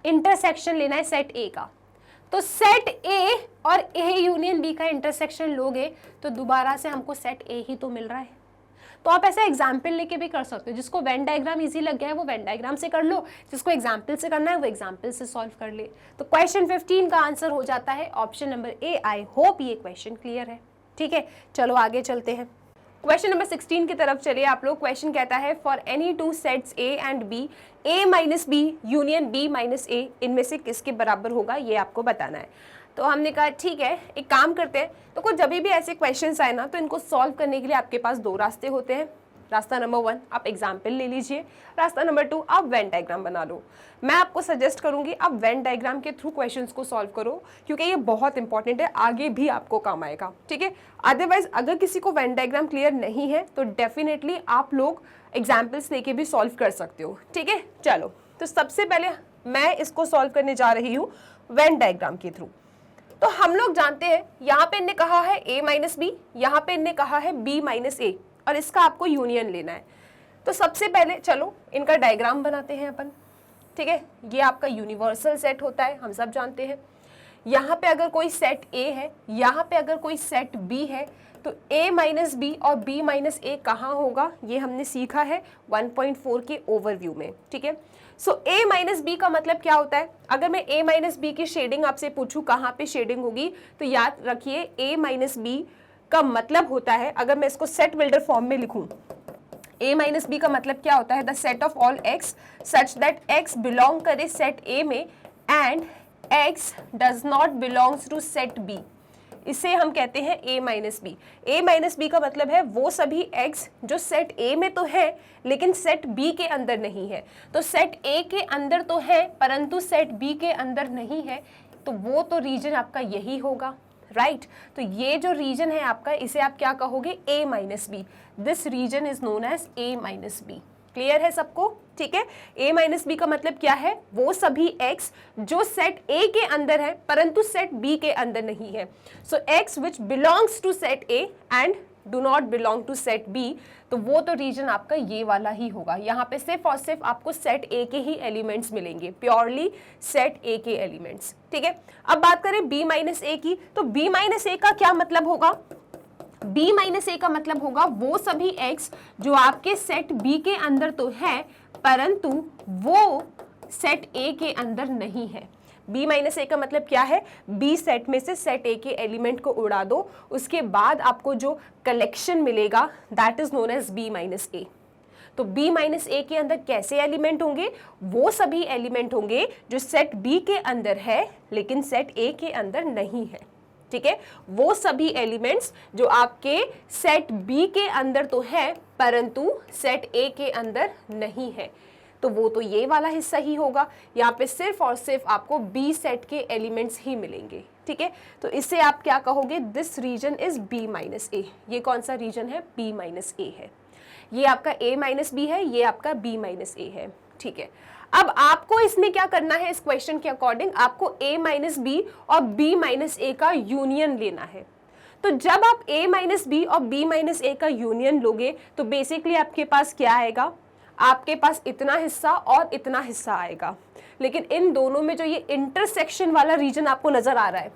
इंटरसेक्शन लेना है सेट ए का। तो सेट ए और ए यूनियन बी का इंटरसेक्शन लोगे तो दोबारा से हमको सेट ए ही तो मिल रहा है। तो आप ऐसा एग्जाम्पल लेके भी कर सकते हो, जिसको वेन डायग्राम इजी लग गया है वो वेन डायग्राम से कर लो, जिसको एग्जाम्पल से करना है वो एग्जाम्पल से सॉल्व कर ले। तो क्वेश्चन 15 का आंसर हो जाता है option number A. I hope ये क्वेश्चन क्लियर है, ठीक है। चलो आगे चलते हैं, क्वेश्चन नंबर 16 की तरफ चलिए आप लोग। क्वेश्चन कहता है for any two sets A and B, A minus B union B minus A, इनमें से किसके बराबर होगा ये आपको बताना है। तो हमने कहा ठीक है, एक काम करते हैं। तो कुछ जब भी ऐसे क्वेश्चंस आए ना तो इनको सॉल्व करने के लिए आपके पास दो रास्ते होते हैं। रास्ता नंबर 1 आप एग्जाम्पल ले लीजिए, रास्ता नंबर 2 आप वेन डायग्राम बना लो। मैं आपको सजेस्ट करूंगी आप वेन डायग्राम के थ्रू क्वेश्चंस को सॉल्व करो, क्योंकि ये बहुत इंपॉर्टेंट है, आगे भी आपको काम आएगा, ठीक है। अदरवाइज अगर किसी को वेन डायग्राम क्लियर नहीं है तो डेफिनेटली आप लोग एग्जाम्पल्स लेके भी सॉल्व कर सकते हो, ठीक है। चलो तो सबसे पहले मैं इसको सॉल्व करने जा रही हूँ वेन डायग्राम के थ्रू। तो हम लोग जानते हैं यहाँ पे इनने कहा है a माइनस बी, यहाँ पे इनने कहा है b माइनस ए, और इसका आपको यूनियन लेना है। तो सबसे पहले चलो इनका डायग्राम बनाते हैं अपन, ठीक है। ये आपका यूनिवर्सल सेट होता है, हम सब जानते हैं। यहाँ पे अगर कोई सेट a है, यहाँ पे अगर कोई सेट b है, तो a माइनस बी और b माइनस ए कहाँ होगा ये हमने सीखा है 1.4 के ओवरव्यू में, ठीक है। सो a माइनस बी का मतलब क्या होता है, अगर मैं a माइनस बी की शेडिंग आपसे पूछूं कहाँ पे शेडिंग होगी, तो याद रखिए a माइनस बी का मतलब होता है, अगर मैं इसको सेट बिल्डर फॉर्म में लिखूं, a माइनस बी का मतलब क्या होता है, the set of all x such that x belong करे सेट a में and x does not belongs to set b, इसे हम कहते हैं a minus B. a minus B का मतलब है वो सभी x जो सेट a में तो है लेकिन सेट b के अंदर नहीं है। तो सेट a के अंदर तो है परंतु सेट b के अंदर नहीं है, तो वो तो रीजन आपका यही होगा, राइट। तो ये जो रीजन है आपका, इसे आप क्या कहोगे, a minus B. This region is known as a minus B. Clear है सबको, ठीक है। a माइनस बी का मतलब क्या है, वो सभी x जो सेट a के अंदर है परंतु सेट b के अंदर नहीं है। So x which belongs to set a and do not belong to set b, तो वो तो रीजन आपका ये वाला ही होगा। यहाँ पे सिर्फ और सिर्फ आपको सेट a के ही एलिमेंट्स मिलेंगे, प्योरली सेट a के एलिमेंट्स, ठीक है। अब बात करें b माइनस ए की, तो b माइनस ए का क्या मतलब होगा, b माइनस ए का मतलब होगा वो सभी x जो आपके सेट b के अंदर तो है परंतु वो सेट a के अंदर नहीं है। b माइनस ए का मतलब क्या है, b सेट में से सेट a के एलिमेंट को उड़ा दो, उसके बाद आपको जो कलेक्शन मिलेगा that is known as b minus A. तो b माइनस ए के अंदर कैसे एलिमेंट होंगे, वो सभी एलिमेंट होंगे जो सेट b के अंदर है लेकिन सेट a के अंदर नहीं है, ठीक है। वो सभी एलिमेंट्स जो आपके सेट B के अंदर तो है परंतु सेट A के अंदर नहीं है, तो वो तो ये वाला हिस्सा ही होगा। यहाँ पे सिर्फ और सिर्फ आपको B सेट के एलिमेंट्स ही मिलेंगे, ठीक है। तो इससे आप क्या कहोगे, this region is B minus A. ये कौन सा रीजन है, B माइनस ए है। ये आपका A माइनस बी है, ये आपका B माइनस ए है, ठीक है। अब आपको इसमें क्या करना है, इस क्वेश्चन के अकॉर्डिंग आपको a माइनस बी और b माइनस ए का यूनियन लेना है। तो जब आप a माइनस बी और b माइनस ए का यूनियन लोगे तो बेसिकली आपके पास क्या आएगा, आपके पास इतना हिस्सा और इतना हिस्सा आएगा। लेकिन इन दोनों में जो ये इंटरसेक्शन वाला रीजन आपको नजर आ रहा है,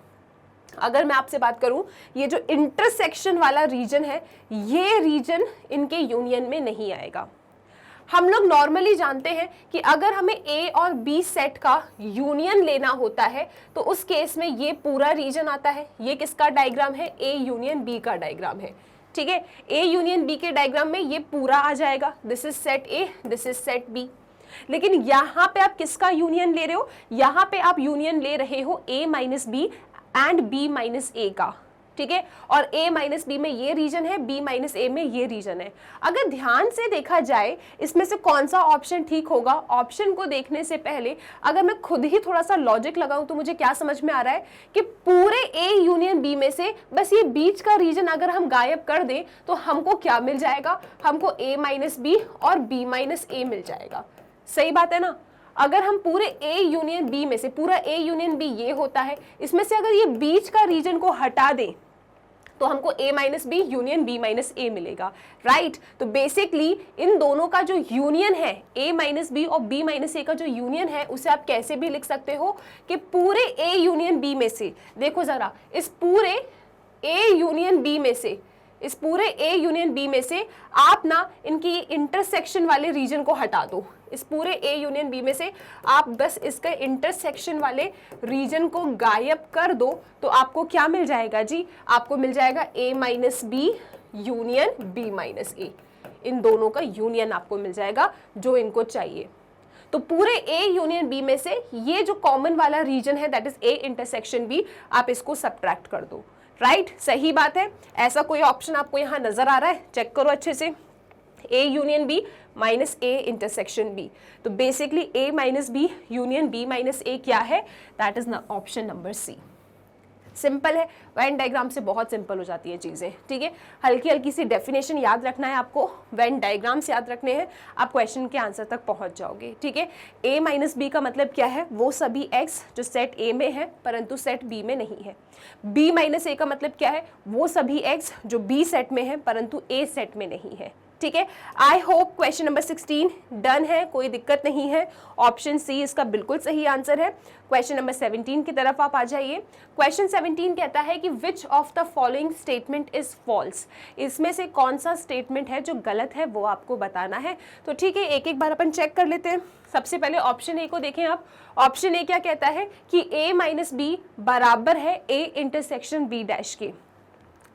अगर मैं आपसे बात करूं, ये जो इंटरसेक्शन वाला रीजन है ये रीजन इनके यूनियन में नहीं आएगा। हम लोग नॉर्मली जानते हैं कि अगर हमें A और B सेट का यूनियन लेना होता है तो उस केस में ये पूरा रीजन आता है। ये किसका डायग्राम है, A यूनियन B का डायग्राम है, ठीक है। A यूनियन B के डायग्राम में ये पूरा आ जाएगा, this is set A, this is set B। लेकिन यहाँ पे आप किसका यूनियन ले रहे हो, यहाँ पे आप यूनियन ले रहे हो A minus B and B minus A का, ठीक है, और a माइनस बी में ये रीजन है, b माइनस ए में ये रीजन है। अगर ध्यान से देखा जाए इसमें से कौन सा ऑप्शन ठीक होगा, ऑप्शन को देखने से पहले अगर मैं खुद ही थोड़ा सा लॉजिक लगाऊं तो मुझे क्या समझ में आ रहा है कि पूरे a यूनियन b में से बस ये बीच का रीजन अगर हम गायब कर दें तो हमको क्या मिल जाएगा, हमको a माइनस बी और b माइनस ए मिल जाएगा। सही बात है ना। अगर हम पूरे a यूनियन b में से, पूरा a यूनियन b ये होता है, इसमें से अगर ये बीच का रीजन को हटा दें तो हमको a minus B union b minus A मिलेगा, राइट। तो बेसिकली इन दोनों का जो यूनियन है, a माइनस बी और b माइनस ए का जो यूनियन है, उसे आप कैसे भी लिख सकते हो कि पूरे a यूनियन b में से, देखो जरा, इस पूरे a यूनियन b में से, इस पूरे a यूनियन b में से आप ना इनकी इंटरसेक्शन वाले रीजन को हटा दो। इस पूरे a यूनियन b में से आप बस इसके इंटरसेक्शन वाले रीजन को गायब कर दो तो आपको क्या मिल जाएगा जी, आपको मिल जाएगा a minus B union b minus A. इन दोनों का यूनियन आपको मिल जाएगा जो इनको चाहिए। तो पूरे a यूनियन b में से ये जो कॉमन वाला रीजन है, that is a intersection b, आप इसको सब्ट्रैक्ट कर दो, राइट। सही बात है। ऐसा कोई ऑप्शन आपको यहाँ नजर आ रहा है, चेक करो अच्छे से, a union b minus a intersection b। तो basically a minus B union b minus A क्या है, that is option number C. Simple है, वेन डायग्राम से बहुत सिंपल हो जाती है चीज़ें, ठीक है। हल्की हल्की सी डेफिनेशन याद रखना है आपको, वेन डायग्राम से याद रखने हैं, आप क्वेश्चन के आंसर तक पहुंच जाओगे, ठीक है। a माइनस बी का मतलब क्या है, वो सभी x जो सेट a में है परंतु सेट b में नहीं है। b माइनस ए का मतलब क्या है, वो सभी x जो b सेट में है परंतु a सेट में नहीं है, ठीक है। I hope question number 16 done है, कोई दिक्कत नहीं है। ऑप्शन सी इसका बिल्कुल सही आंसर है। क्वेश्चन नंबर 17 की तरफ आप आ जाइए। क्वेश्चन 17 कहता है कि which of the following statement is false. इसमें से कौन सा स्टेटमेंट है जो गलत है वो आपको बताना है। तो ठीक है, एक एक बार अपन चेक कर लेते हैं। सबसे पहले ऑप्शन ए को देखें आप। ऑप्शन ए क्या कहता है कि a माइनस बी बराबर है a इंटरसेक्शन b डैश के।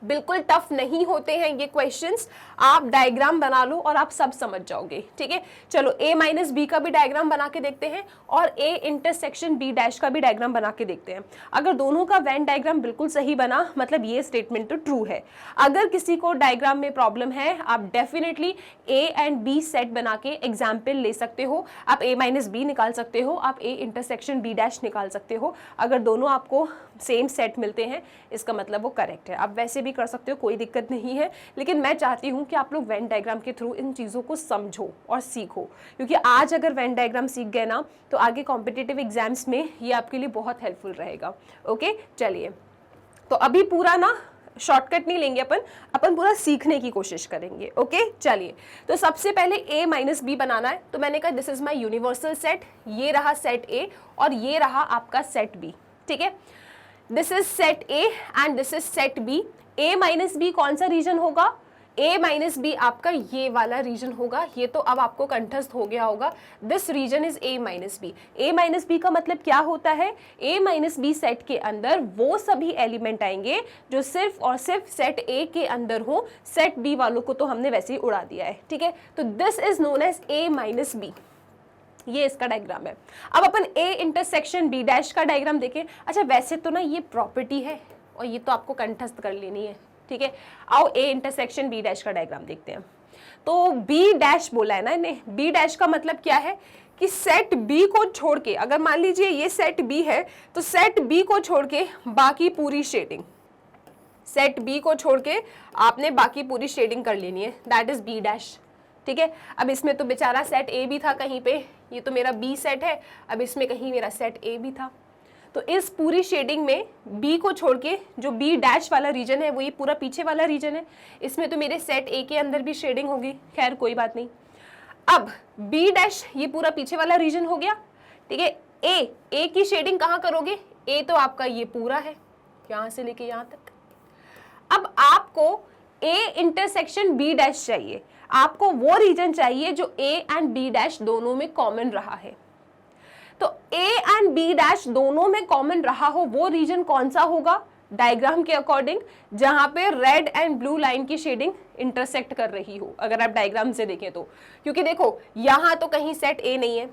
बिल्कुल टफ नहीं होते हैं ये क्वेश्चंस, आप डायग्राम बना लो और आप सब समझ जाओगे, ठीक है। चलो a माइनस बी का भी डायग्राम बना के देखते हैं और a इंटरसेक्शन b डैश का भी डायग्राम बना के देखते हैं। अगर दोनों का वेन डायग्राम बिल्कुल सही बना मतलब ये स्टेटमेंट तो ट्रू है। अगर किसी को डायग्राम में प्रॉब्लम है, आप definitely a and b set बना के एग्जाम्पल ले सकते हो। आप a माइनस बी निकाल सकते हो, आप a इंटरसेक्शन b डैश निकाल सकते हो। अगर दोनों आपको सेम सेट मिलते हैं इसका मतलब वो करेक्ट है। आप वैसे भी कर सकते हो, कोई दिक्कत नहीं है, लेकिन मैं चाहती हूँ कि आप लोग वेन डायग्राम के थ्रू इन चीज़ों को समझो और सीखो, क्योंकि आज अगर वेन डायग्राम सीख गए ना तो आगे कॉम्पिटिटिव एग्जाम्स में ये आपके लिए बहुत हेल्पफुल रहेगा। ओके, चलिए, तो अभी पूरा ना शॉर्टकट नहीं लेंगे, अपन पूरा सीखने की कोशिश करेंगे। ओके, चलिए, तो सबसे पहले a माइनस बी बनाना है। तो मैंने कहा this is my universal set, ये रहा सेट a और ये रहा आपका सेट b, ठीक है। This is set a and this is set b। a minus B कौन सा रीजन होगा, a माइनस बी आपका ये वाला रीजन होगा। ये तो अब आपको कंठस्थ हो गया होगा, this region is a minus B. a minus B का मतलब क्या होता है, a माइनस बी सेट के अंदर वो सभी एलिमेंट आएंगे जो सिर्फ और सिर्फ सेट a के अंदर हो। सेट b वालों को तो हमने वैसे ही उड़ा दिया है, ठीक है। तो this is known as a minus B, ये इसका डायग्राम है। अब अपन a इंटरसेक्शन b डैश का डायग्राम देखें। अच्छा, वैसे तो ना ये प्रॉपर्टी है और ये तो आपको कंठस्थ कर लेनी है, ठीक है। आओ a इंटरसेक्शन b डैश का डायग्राम देखते हैं। तो b डैश बोला है ना इन्हें, b डैश का मतलब क्या है कि सेट b को छोड़ के, अगर मान लीजिए ये सेट b है तो सेट b को छोड़ के बाकी पूरी शेडिंग, सेट b को छोड़ के आपने बाकी पूरी शेडिंग कर लेनी है, दैट इज b डैश, ठीक है। अब इसमें तो बेचारा सेट a भी था कहीं पे, ये तो मेरा b सेट है, अब इसमें कहीं मेरा सेट a भी था। तो इस पूरी शेडिंग में b को छोड़ के जो b डैश वाला रीजन है वो ये पूरा पीछे वाला रीजन है, इसमें तो मेरे सेट a के अंदर भी शेडिंग होगी, खैर कोई बात नहीं। अब b डैश ये पूरा पीछे वाला रीजन हो गया, ठीक है। a की शेडिंग कहाँ करोगे, a तो आपका ये पूरा है यहाँ से लेके यहाँ तक। अब आपको a इंटरसेक्शन b डैश चाहिए, आपको वो रीजन चाहिए जो a एंड b डैश दोनों में कॉमन रहा है। तो a एंड b डैश दोनों में कॉमन रहा हो वो रीजन कौन सा होगा, डायग्राम के अकॉर्डिंग जहां पे रेड एंड ब्लू लाइन की शेडिंग इंटरसेक्ट कर रही हो, अगर आप डायग्राम से देखें तो। क्योंकि देखो यहाँ तो कहीं सेट a नहीं है,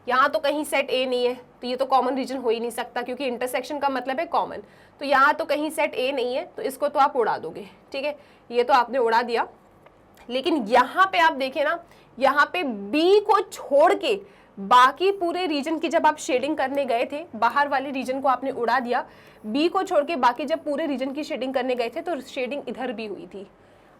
यहाँ तो कहीं सेट a नहीं है, तो तो ये तो कॉमन रीजन हो ही नहीं सकता, क्योंकि इंटरसेक्शन का मतलब है कॉमन। तो यहाँ तो कहीं सेट ए नहीं है, तो इसको तो आप उड़ा दोगे, ठीक है, ये तो आपने उड़ा दिया। लेकिन यहाँ पे आप देखें ना, यहाँ पे बी को छोड़ के बाकी पूरे रीजन की जब आप शेडिंग करने गए थे, बाहर वाले रीजन को आपने उड़ा दिया, बी को छोड़ के बाकी जब पूरे रीजन की शेडिंग करने गए थे तो शेडिंग इधर भी हुई थी,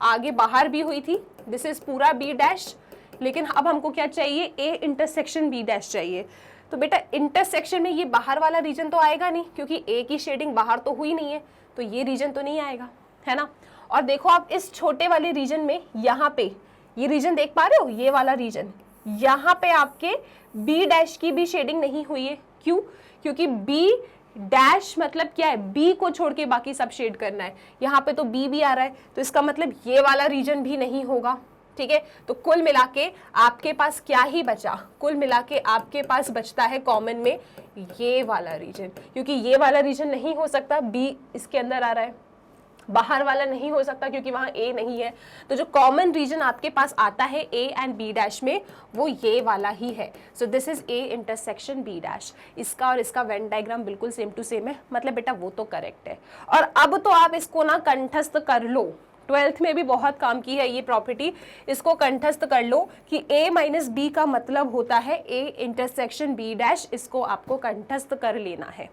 आगे बाहर भी हुई थी, दिस इज पूरा बी डैश। लेकिन अब हमको क्या चाहिए, ए इंटरसेक्शन बी डैश चाहिए। तो बेटा इंटरसेक्शन में ये बाहर वाला रीजन तो आएगा नहीं, क्योंकि ए की शेडिंग बाहर तो हुई नहीं है, तो ये रीजन तो नहीं आएगा, है ना। और देखो आप इस छोटे वाले रीजन में, यहाँ पे ये रीजन देख पा रहे हो, ये वाला रीजन, यहाँ पे आपके बी डैश की भी शेडिंग नहीं हुई है। क्यों? क्योंकि बी डैश मतलब क्या है, बी को छोड़ के बाकी सब शेड करना है। यहाँ पे तो बी भी आ रहा है, तो इसका मतलब ये वाला रीजन भी नहीं होगा, ठीक है। तो कुल मिला के आपके पास क्या ही बचा, कुल मिला के आपके पास बचता है कॉमन में ये वाला रीजन, क्योंकि ये वाला रीजन नहीं हो सकता, बी इसके अंदर आ रहा है, बाहर वाला नहीं हो सकता क्योंकि वहां ए नहीं है। तो जो कॉमन रीजन आपके पास आता है ए एंड बी डैश में, वो ये वाला ही है। So this is A intersection B dash. इसका और इसका वेन डायग्राम बिल्कुल सेम टू सेम है, मतलब बेटा वो तो करेक्ट है। और अब तो आप इसको ना कंठस्थ कर लो, 12th में भी बहुत काम की है ये प्रॉपर्टी, इसको कंठस्थ कर लो कि a माइनस बी का मतलब होता है a इंटरसेक्शन बी डैश, इसको आपको कंठस्थ कर लेना है,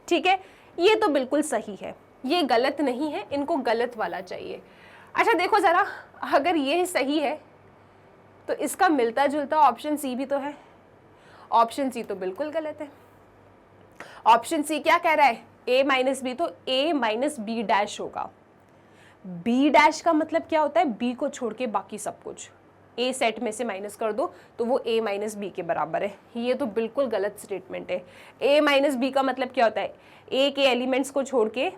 ठीक है। ये तो बिल्कुल सही है, ये गलत नहीं है, इनको गलत वाला चाहिए। अच्छा देखो जरा, अगर ये सही है तो इसका मिलता जुलता ऑप्शन सी भी तो है, ऑप्शन सी तो बिल्कुल गलत है। ऑप्शन सी क्या कह रहा है, a माइनस बी, तो a माइनस बी डैश होगा। बी डैश का मतलब क्या होता है, बी को छोड़ के बाकी सब कुछ, ए सेट में से माइनस कर दो तो वो ए माइनस बी के बराबर है। ये तो बिल्कुल गलत स्टेटमेंट है। ए माइनस बी का मतलब क्या होता है, ए के एलिमेंट्स को छोड़ के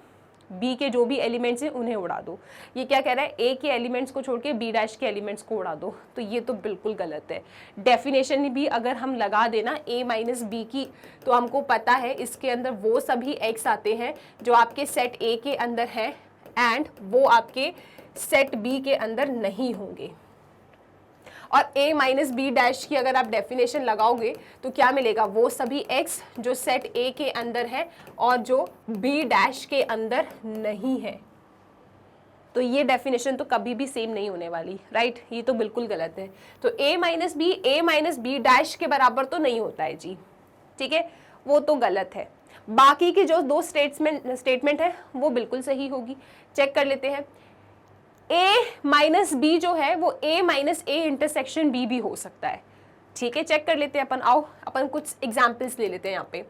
बी के जो भी एलिमेंट्स हैं उन्हें उड़ा दो। ये क्या कह रहा है, ए के एलिमेंट्स को छोड़ के बी डैश के एलिमेंट्स को उड़ा दो, तो ये तो बिल्कुल गलत है। डेफिनेशन भी अगर हम लगा देना ए माइनस बी की, तो हमको पता है इसके अंदर वो सभी एक्स आते हैं जो आपके सेट ए के अंदर है एंड वो आपके सेट बी के अंदर नहीं होंगे। और a माइनस बी डैश की अगर आप डेफिनेशन लगाओगे तो क्या मिलेगा, वो सभी x जो सेट a के अंदर है और जो b डैश के अंदर नहीं है। तो ये डेफिनेशन तो कभी भी सेम नहीं होने वाली, राइट, ये तो बिल्कुल गलत है। तो a माइनस बी डैश के बराबर तो नहीं होता है जी, ठीक है, वो तो गलत है। बाकी की जो दो स्टेटमेंट है वो बिल्कुल सही होगी। चेक कर लेते हैं, a माइनस बी जो है वो a minus A intersection b भी हो सकता है, ठीक है। चेक कर लेते हैं अपन, आओ अपन कुछ एग्जाम्पल्स ले लेते हैं यहाँ पे।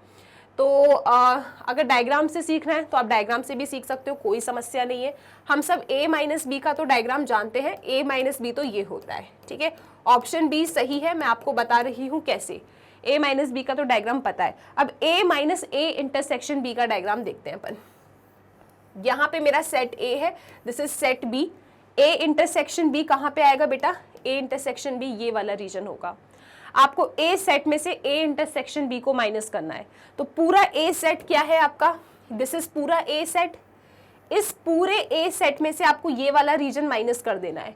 तो अगर डायग्राम से सीखना है तो आप डायग्राम से भी सीख सकते हो, कोई समस्या नहीं है। हम सब a माइनस बी का तो डायग्राम जानते हैं, a माइनस बी तो ये होता है, ठीक है। ऑप्शन बी सही है, मैं आपको बता रही हूँ कैसे। a माइनस बी का तो डायग्राम पता है, अब a minus A intersection b का डायग्राम देखते हैं अपन। यहाँ पे मेरा सेट a है, this is set b। a intersection b कहाँ पे आएगा बेटा, a इंटरसेक्शन b ये वाला रीजन होगा। आपको a सेट में से a इंटरसेक्शन b को माइनस करना है, तो पूरा a सेट क्या है आपका, दिस इज पूरा a सेट। इस पूरे a सेट में से आपको ये वाला रीजन माइनस कर देना है।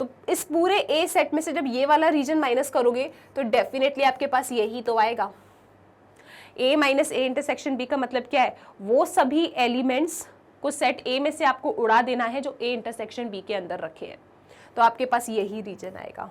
तो इस पूरे a सेट में से जब ये वाला रीजन माइनस करोगे तो डेफिनेटली आपके पास यही तो आएगा। a minus A intersection b का मतलब क्या है, वो सभी एलिमेंट्स को सेट A में से आपको उड़ा देना है जो A इंटरसेक्शन B के अंदर रखे हैं, तो आपके पास यही रीजन आएगा,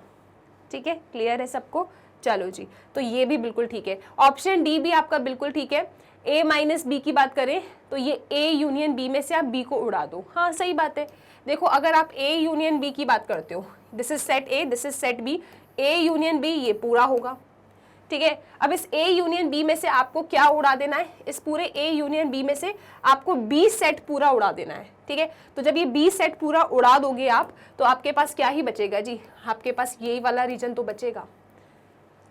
ठीक है। क्लियर है सबको, चलो जी, तो ये भी बिल्कुल ठीक है। ऑप्शन डी भी आपका बिल्कुल ठीक है। A माइनस बी की बात करें तो ये A यूनियन B में से आप B को उड़ा दो, हाँ सही बात है। देखो अगर आप A यूनियन B की बात करते हो, this is set A, this is set B, A union B ये पूरा होगा, ठीक है। अब इस A यूनियन B में से आपको क्या उड़ा देना है, इस पूरे A यूनियन B में से आपको B सेट पूरा उड़ा देना है, ठीक है। तो जब ये B सेट पूरा उड़ा दोगे आप, तो आपके पास क्या ही बचेगा जी, आपके पास यही वाला रीजन तो बचेगा।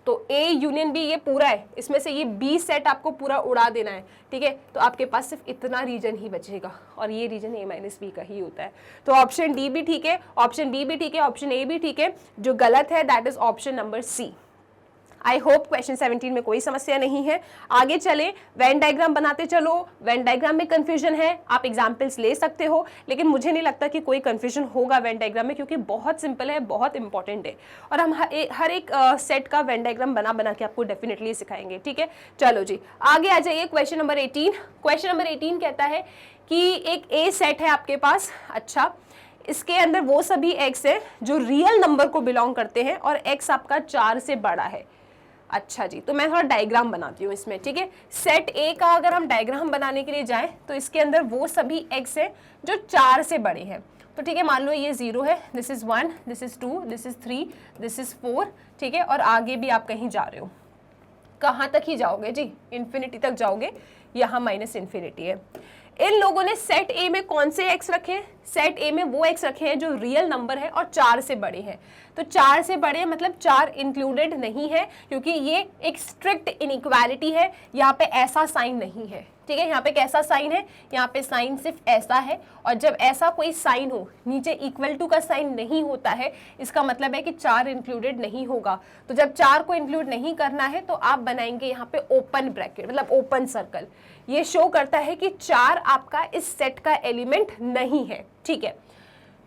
तो A यूनियन B ये पूरा है, इसमें से ये B सेट आपको पूरा उड़ा देना है, ठीक है। तो आपके पास सिर्फ इतना रीजन ही बचेगा और ये रीजन A माइनस बी का ही होता है। तो ऑप्शन डी भी ठीक है, ऑप्शन बी भी ठीक है, ऑप्शन ए भी ठीक है। जो गलत है that is option number C. I hope question 17 में कोई समस्या नहीं है। आगे चले, वेन डायग्राम बनाते चलो। वेन डायग्राम में कंफ्यूजन है, आप एग्जाम्पल्स ले सकते हो, लेकिन मुझे नहीं लगता कि कोई कंफ्यूजन होगा वेन डायग्राम में, क्योंकि बहुत सिंपल है, बहुत इंपॉर्टेंट है, और हम हर एक सेट का वेन डायग्राम बना के आपको डेफिनेटली सिखाएंगे। ठीक है, चलो जी आगे आ जाइए। Question number 18। क्वेश्चन नंबर 18 कहता है कि एक ए सेट है आपके पास। अच्छा, इसके अंदर वो सभी एक्स है जो रियल नंबर को बिलोंग करते हैं और एक्स आपका 4 से बड़ा है। अच्छा जी, तो मैं थोड़ा डायग्राम बनाती हूँ इसमें। ठीक है, सेट ए का अगर हम डायग्राम बनाने के लिए जाएं तो इसके अंदर वो सभी एक्स है जो 4 से बड़े हैं। तो ठीक है, मान लो ये 0 है, this is 1, this is 2, this is 3, this is 4। ठीक है, और आगे भी आप कहीं जा रहे हो, कहाँ तक ही जाओगे जी? इन्फिनिटी तक जाओगे, यहाँ माइनस इन्फिनिटी है। इन लोगों ने सेट ए में कौन से एक्स रखे? सेट ए में वो एक्स रखे हैं जो रियल नंबर है और 4 से बड़े हैं। तो 4 से बड़े मतलब 4 इंक्लूडेड नहीं है, क्योंकि ये एक स्ट्रिक्ट इनइक्वालिटी है। यहाँ पे ऐसा साइन नहीं है। ठीक है, यहाँ पे कैसा साइन है? यहाँ पे साइन सिर्फ ऐसा है, और जब ऐसा कोई साइन हो, नीचे इक्वल टू का साइन नहीं होता है, इसका मतलब है कि 4 इंक्लूडेड नहीं होगा। तो जब 4 को इंक्लूड नहीं करना है तो आप बनाएंगे यहाँ पे ओपन ब्रैकेट, मतलब ओपन सर्कल। ये शो करता है कि 4 आपका इस सेट का एलिमेंट नहीं है। ठीक है,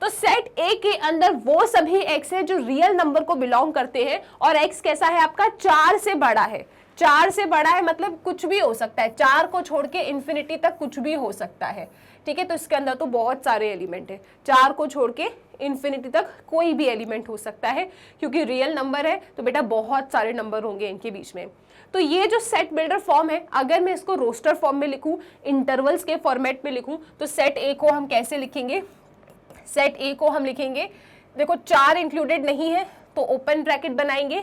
तो सेट ए के अंदर वो सभी एक्स है जो रियल नंबर को बिलोंग करते हैं, और एक्स कैसा है आपका? 4 से बड़ा है। 4 से बड़ा है मतलब कुछ भी हो सकता है, 4 को छोड़ के इन्फिनिटी तक कुछ भी हो सकता है। ठीक है, तो इसके अंदर तो बहुत सारे एलिमेंट है, 4 को छोड़ के इन्फिनिटी तक कोई भी एलिमेंट हो सकता है, क्योंकि रियल नंबर है तो बेटा बहुत सारे नंबर होंगे इनके बीच में। तो ये जो सेट बिल्डर फॉर्म है, अगर मैं इसको रोस्टर फॉर्म में लिखूं, इंटरवल्स के फॉर्मेट में लिखूं, तो सेट ए को हम कैसे लिखेंगे? सेट ए को हम लिखेंगे, देखो 4 इंक्लूडेड नहीं है तो ओपन ब्रैकेट बनाएंगे,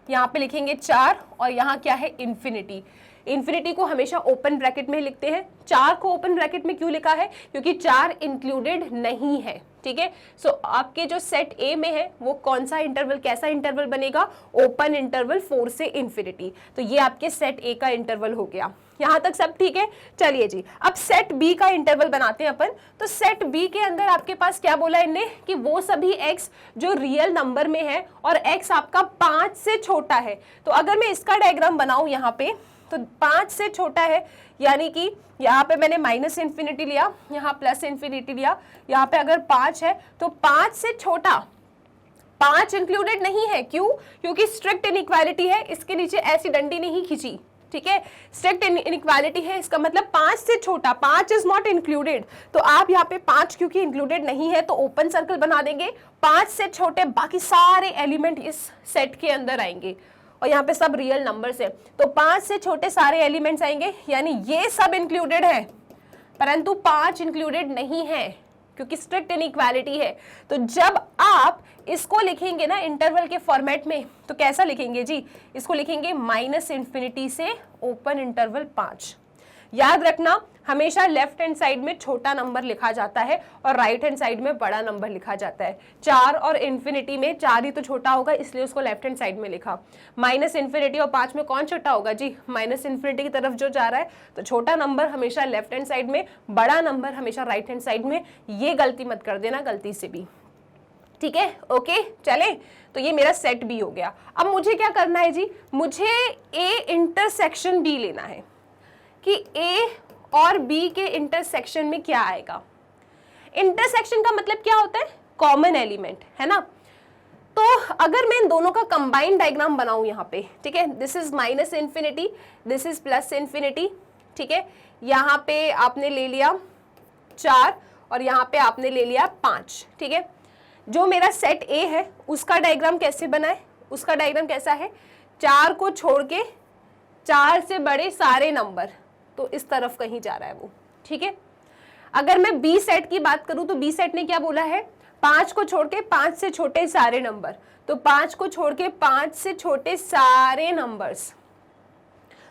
यहाँ पे लिखेंगे 4, और यहाँ क्या है? इन्फिनिटी। इन्फिनिटी को हमेशा ओपन ब्रैकेट में लिखते हैं। 4 को ओपन ब्रैकेट में क्यों लिखा है? क्योंकि 4 इंक्लूडेड नहीं है। ठीक है, सो आपके जो सेट ए में है वो कौन सा इंटरवल, कैसा इंटरवल बनेगा? ओपन इंटरवल 4 से इन्फिनिटी। तो ये आपके सेट ए का इंटरवल हो गया। यहाँ तक सब ठीक है? चलिए जी, अब सेट बी का इंटरवल बनाते हैं अपन। तो सेट बी के अंदर आपके पास क्या बोला इनने कि वो सभी एक्स जो रियल नंबर में है और एक्स आपका 5 से छोटा है। तो अगर मैं इसका डायग्राम बनाऊं यहाँ पे, तो 5 से छोटा है, यानी कि यहाँ पे मैंने माइनस इन्फिनिटी लिया, यहाँ प्लस इन्फिनिटी लिया, यहाँ पे अगर 5 है तो 5 से छोटा 5 इंक्लूडेड नहीं है। क्यों? क्योंकि स्ट्रिक्ट इनइक्वालिटी है, इसके नीचे ऐसी डंडी नहीं खींची। ठीक है, स्ट्रिक्ट इनइक्वालिटी है, इसका मतलब 5 से छोटा, 5 इज नॉट इंक्लूडेड। तो आप यहाँ पे 5 क्योंकि इंक्लूडेड नहीं है तो ओपन सर्कल बना देंगे। 5 से छोटे बाकी सारे एलिमेंट इस सेट के अंदर आएंगे, और यहाँ पे सब रियल नंबर्स है, तो 5 से छोटे सारे एलिमेंट्स आएंगे, यानी ये सब इंक्लूडेड है, परंतु 5 इंक्लूडेड नहीं है क्योंकि स्ट्रिक्ट इनइक्वालिटी है। तो जब आप इसको लिखेंगे ना इंटरवल के फॉर्मेट में, तो कैसा लिखेंगे जी? इसको लिखेंगे माइनस इन्फिनिटी से ओपन इंटरवल 5। याद रखना, हमेशा लेफ्ट हैंड साइड में छोटा नंबर लिखा जाता है और राइट हैंड साइड में बड़ा नंबर लिखा जाता है। 4 और इन्फिनिटी में 4 ही तो छोटा होगा, इसलिए उसको लेफ्ट हैंड साइड में लिखा। माइनस इन्फिनिटी और 5 में कौन छोटा होगा जी? माइनस इन्फिनिटी की तरफ जो जा रहा है, तो छोटा नंबर हमेशा लेफ्ट हैंड साइड में, बड़ा नंबर हमेशा राइट हैंड साइड में। ये गलती मत कर देना गलती से भी। ठीक है, ओके चले। तो ये मेरा सेट बी हो गया। अब मुझे क्या करना है जी? मुझे ए इंटरसेक्शन बी लेना है कि ए और बी के इंटरसेक्शन में क्या आएगा। इंटरसेक्शन का मतलब क्या होता है? कॉमन एलिमेंट, है ना। तो अगर मैं इन दोनों का कंबाइंड डायग्राम बनाऊं यहाँ पे, ठीक है, this is minus infinity, this is plus infinity. ठीक है, यहाँ पे आपने ले लिया 4 और यहाँ पे आपने ले लिया 5। ठीक है, जो मेरा सेट ए है उसका डायग्राम कैसे बना है? उसका डायग्राम कैसा है? 4 को छोड़ के 4 से बड़े सारे नंबर, तो इस तरफ कहीं जा रहा है वो। ठीक है, अगर मैं बी सेट की बात करूं तो बी सेट ने क्या बोला है? 5 को छोड़ के 5 से छोटे सारे नंबर, तो 5 को छोड़ के 5 से छोटे सारे नंबर्स।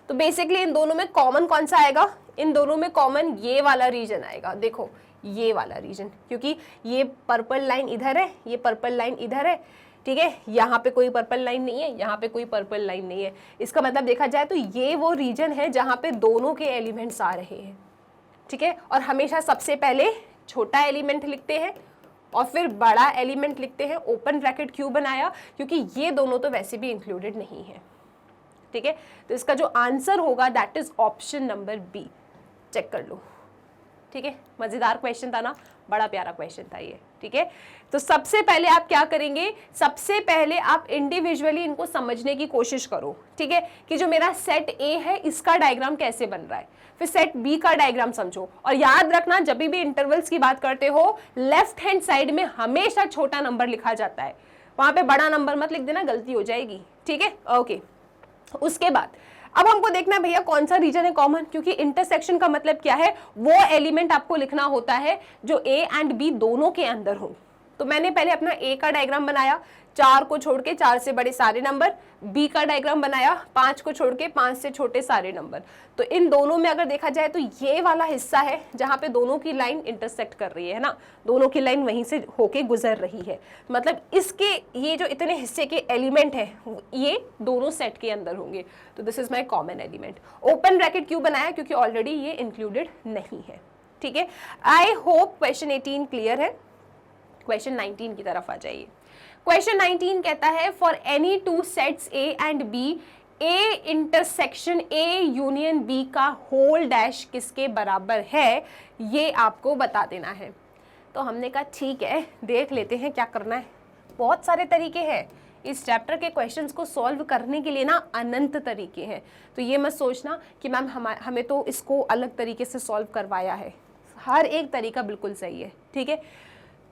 तो बेसिकली इन दोनों में कॉमन कौन सा आएगा? इन दोनों में कॉमन ये वाला रीजन आएगा। देखो ये वाला रीजन, क्योंकि ये पर्पल लाइन इधर है, ये पर्पल लाइन इधर है। ठीक है, यहाँ पे कोई पर्पल लाइन नहीं है, यहाँ पे कोई पर्पल लाइन नहीं है। इसका मतलब देखा जाए तो ये वो रीजन है जहाँ पे दोनों के एलिमेंट्स आ रहे हैं। ठीक है, और हमेशा सबसे पहले छोटा एलिमेंट लिखते हैं और फिर बड़ा एलिमेंट लिखते हैं। ओपन ब्रैकेट क्यों बनाया? क्योंकि ये दोनों तो वैसे भी इंक्लूडेड नहीं है। ठीक है। तो इसका जो आंसर होगा that is option number B. Check कर लो, ठीक है। मजेदार क्वेश्चन था ना, बड़ा प्यारा क्वेश्चन था ये, ठीक है। तो सबसे पहले आप क्या करेंगे, सबसे पहले आप इंडिविजुअली इनको समझने की कोशिश करो, ठीक है, कि जो मेरा सेट ए है इसका डायग्राम कैसे बन रहा है, फिर सेट बी का डायग्राम समझो। और याद रखना जब भी इंटरवल्स की बात करते हो लेफ्ट हैंड साइड में हमेशा छोटा नंबर लिखा जाता है, वहां पे बड़ा नंबर मत लिख देना, गलती हो जाएगी, ठीक है। ओके, उसके बाद अब हमको देखना है भैया कौन सा रीजन है कॉमन, क्योंकि इंटरसेक्शन का मतलब क्या है, वो एलिमेंट आपको लिखना होता है जो ए एंड बी दोनों के अंदर हो। तो मैंने पहले अपना ए का डायग्राम बनाया, 4 को छोड़ के 4 से बड़े सारे नंबर, बी का डायग्राम बनाया, 5 को छोड़ के 5 से छोटे सारे नंबर। तो इन दोनों में अगर देखा जाए तो ये वाला हिस्सा है जहां पे दोनों की लाइन इंटरसेक्ट कर रही है ना, दोनों की लाइन वहीं से होके गुजर रही है, मतलब इसके ये जो इतने हिस्से के एलिमेंट है ये दोनों सेट के अंदर होंगे। तो this is my common element. Open bracket क्यों बनाया, क्योंकि ऑलरेडी ये इंक्लूडेड नहीं है, ठीक है। आई होप क्वेश्चन 18 क्लियर है। क्वेश्चन 19 की तरफ आ जाइए। क्वेश्चन 19 कहता है for any two sets A and B, A intersection A union B का होल डैश किसके बराबर है, ये आपको बता देना है। तो हमने कहा ठीक है, देख लेते हैं क्या करना है। बहुत सारे तरीके हैं इस चैप्टर के क्वेश्चंस को सॉल्व करने के लिए ना, अनंत तरीके हैं। तो ये मत सोचना कि मैम हमें तो इसको अलग तरीके से सॉल्व करवाया है, हर एक तरीका बिल्कुल सही है, ठीक है।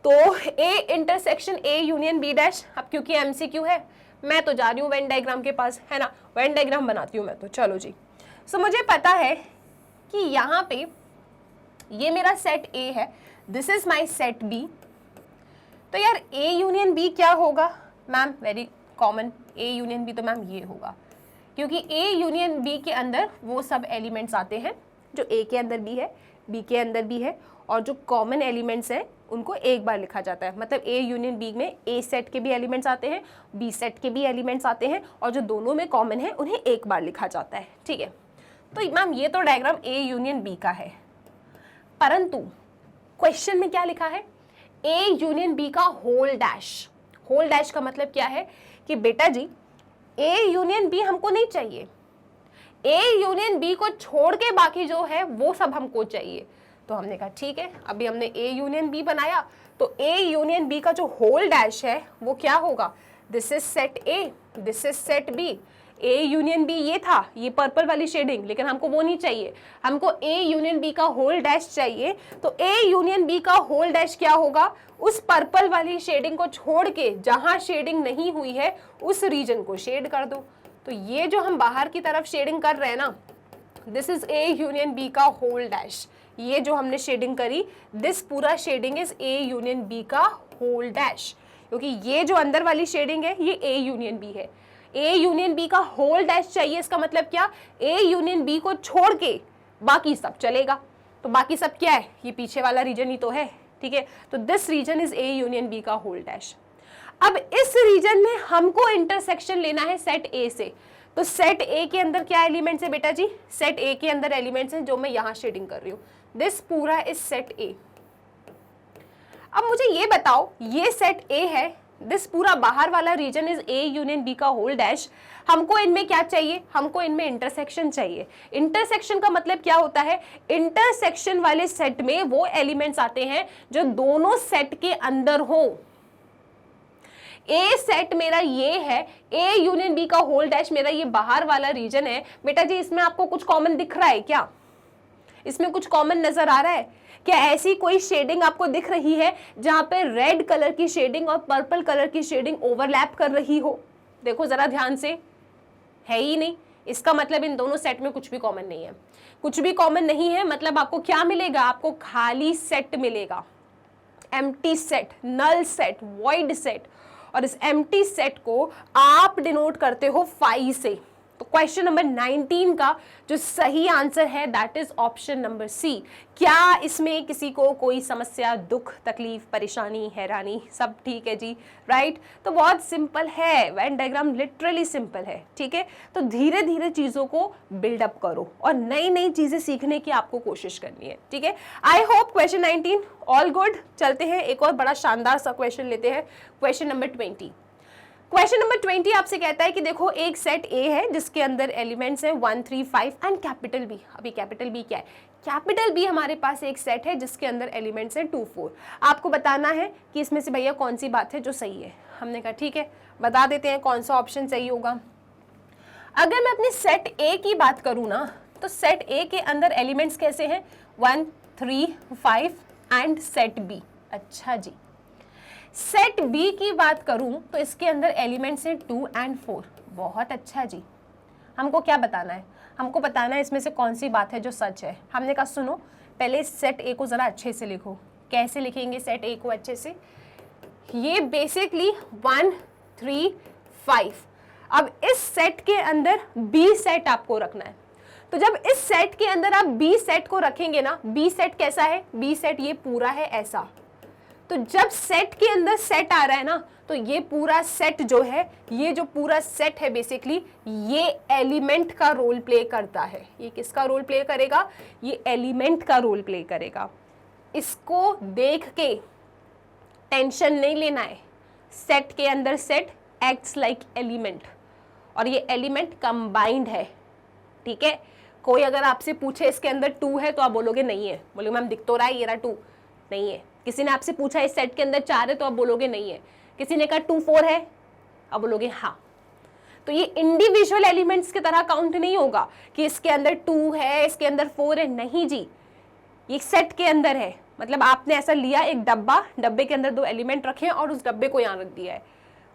तो A intersection A union B dash, अब क्योंकि एमसीक्यू है मैं तो जा रही हूँ वेन डायग्राम के पास, है ना, वेन डायग्राम बनाती हूँ मैं तो, चलो जी। सो मुझे पता है कि यहाँ पे ये मेरा सेट ए है, this is my set B. तो यार ए यूनियन बी क्या होगा ma'am, very common, A union B तो मैम ये होगा, क्योंकि ए यूनियन बी के अंदर वो सब एलिमेंट्स आते हैं जो ए के अंदर भी है, बी के अंदर भी है, और जो कॉमन एलिमेंट्स हैं उनको एक बार लिखा जाता है। मतलब ए यूनियन बी में ए सेट के भी एलिमेंट्स आते हैं, बी सेट के भी एलिमेंट्स आते हैं, और जो दोनों में कॉमन है उन्हें एक बार लिखा जाता है, ठीक है। तो मैम ये तो डायग्राम ए यूनियन बी का है, परंतु क्वेश्चन में क्या लिखा है, ए यूनियन बी का होल डैश। होल डैश का मतलब क्या है कि बेटा जी ए यूनियन बी हमको नहीं चाहिए, ए यूनियन बी को छोड़ के बाकी जो है वो सब हमको चाहिए। तो हमने कहा ठीक है, अभी हमने ए यूनियन बी बनाया, तो ए यूनियन बी का जो होल डैश है वो क्या होगा, this is set A, this is set B. A union B ये था, ये पर्पल वाली शेडिंग, लेकिन हमको वो नहीं चाहिए, हमको ए यूनियन बी का होल डैश चाहिए। तो ए यूनियन बी का होल डैश क्या होगा, उस पर्पल वाली शेडिंग को छोड़ के जहां शेडिंग नहीं हुई है उस रीजन को शेड कर दो। तो ये जो हम बाहर की तरफ शेडिंग कर रहे हैं ना, this is A union B का होल डैश। ये जो हमने शेडिंग करी, दिस पूरा shading is A union B का होल डैश, क्योंकि ये जो अंदर वाली शेडिंग है ये ए यूनियन बी है। ए यूनियन बी का होल डैश चाहिए, इसका मतलब क्या, ए यूनियन बी को छोड़ के बाकी सब चलेगा। तो बाकी सब क्या है, ये पीछे वाला रीजन ही तो है, ठीक है। तो this region is A union B का होल डैश। अब इस रीजन में हमको इंटरसेक्शन लेना है सेट ए से। तो सेट ए के अंदर क्या एलिमेंट्स है बेटा जी, सेट ए के अंदर एलिमेंट्स हैं जो मैं यहां शेडिंग कर रही हूं, दिस पूरा इज सेट ए। अब मुझे ये बताओ, ये सेट ए है, दिस पूरा बाहर वाला region is A union B का होल डैश। हमको इनमें क्या चाहिए, हमको इनमें इंटरसेक्शन चाहिए। इंटरसेक्शन का मतलब क्या होता है, इंटरसेक्शन वाले सेट में वो एलिमेंट्स आते हैं जो दोनों सेट के अंदर हो। ए सेट मेरा ये है, ए यूनियन बी का होल डैश मेरा ये बाहर वाला रीजन है। बेटा जी इसमें आपको कुछ कॉमन दिख रहा है क्या, इसमें कुछ कॉमन नजर आ रहा है क्या, ऐसी कोई शेडिंग आपको दिख रही है जहां पे रेड कलर की शेडिंग और पर्पल कलर की शेडिंग ओवरलैप कर रही हो, देखो जरा ध्यान से, है ही नहीं। इसका मतलब इन दोनों सेट में कुछ भी कॉमन नहीं है, कुछ भी कॉमन नहीं है, मतलब आपको क्या मिलेगा, आपको खाली सेट मिलेगा, empty set, null set, void set. और इस एम्प्टी सेट को आप डिनोट करते हो फाई से। तो क्वेश्चन नंबर 19 का जो सही आंसर है that is option number C. क्या इसमें किसी को कोई समस्या, दुख, तकलीफ, परेशानी, हैरानी, सब ठीक है जी, राइट। तो बहुत सिंपल है, वेन डायग्राम लिटरली सिंपल है, ठीक है। तो धीरे धीरे चीजों को बिल्डअप करो और नई नई चीजें सीखने की आपको कोशिश करनी है, ठीक है। I hope question 19 all good. चलते हैं एक और बड़ा शानदार सा क्वेश्चन लेते हैं, क्वेश्चन नंबर 20। क्वेश्चन नंबर 20 आपसे कहता है कि देखो एक सेट ए है जिसके अंदर एलिमेंट्स हैं 1, 3, 5 एंड कैपिटल बी। अभी कैपिटल बी क्या है? कैपिटल बी हमारे पास एक सेट है जिसके अंदर एलिमेंट्स हैं 2, 4। आपको बताना है कि इसमें से भैया कौन सी बात है जो सही है। हमने कहा ठीक है, बता देते हैं कौन सा ऑप्शन सही होगा। अगर मैं अपने सेट ए की बात करूँ ना, तो सेट ए के अंदर एलिमेंट्स कैसे हैं? 1, 3, 5 एंड सेट बी। अच्छा जी, सेट बी की बात करूं तो इसके अंदर एलिमेंट्स हैं 2 एंड 4। बहुत अच्छा जी। हमको क्या बताना है? हमको बताना है इसमें से कौन सी बात है जो सच है। हमने कहा सुनो, पहले सेट ए को ज़रा अच्छे से लिखो। कैसे लिखेंगे सेट ए को अच्छे से? ये बेसिकली 1, 3, 5। अब इस सेट के अंदर बी सेट आपको रखना है। तो जब इस सेट के अंदर आप बी सेट को रखेंगे ना, बी सेट कैसा है? बी सेट ये पूरा है ऐसा। तो जब सेट के अंदर सेट आ रहा है ना, तो ये पूरा सेट जो है, ये जो पूरा सेट है बेसिकली ये एलिमेंट का रोल प्ले करता है। ये किसका रोल प्ले करेगा? ये एलिमेंट का रोल प्ले करेगा। इसको देख के टेंशन नहीं लेना है। सेट के अंदर सेट एक्ट्स लाइक एलिमेंट, और ये एलिमेंट कंबाइंड है। ठीक है, कोई अगर आपसे पूछे इसके अंदर 2 है तो आप बोलोगे नहीं है। बोलोगे मैम दिख तो रहा है ये रहा 2, नहीं है। किसी ने आपसे पूछा इस सेट के अंदर 4 है तो आप बोलोगे नहीं है। किसी ने कहा 2, 4 है, आप बोलोगे हाँ। तो ये इंडिविजुअल एलिमेंट्स की तरह काउंट नहीं होगा कि इसके अंदर 2 है, इसके अंदर 4 है। नहीं जी, ये सेट के अंदर है। मतलब आपने ऐसा लिया एक डब्बा, डब्बे के अंदर 2 एलिमेंट रखे और उस डब्बे को यहाँ रख दिया है।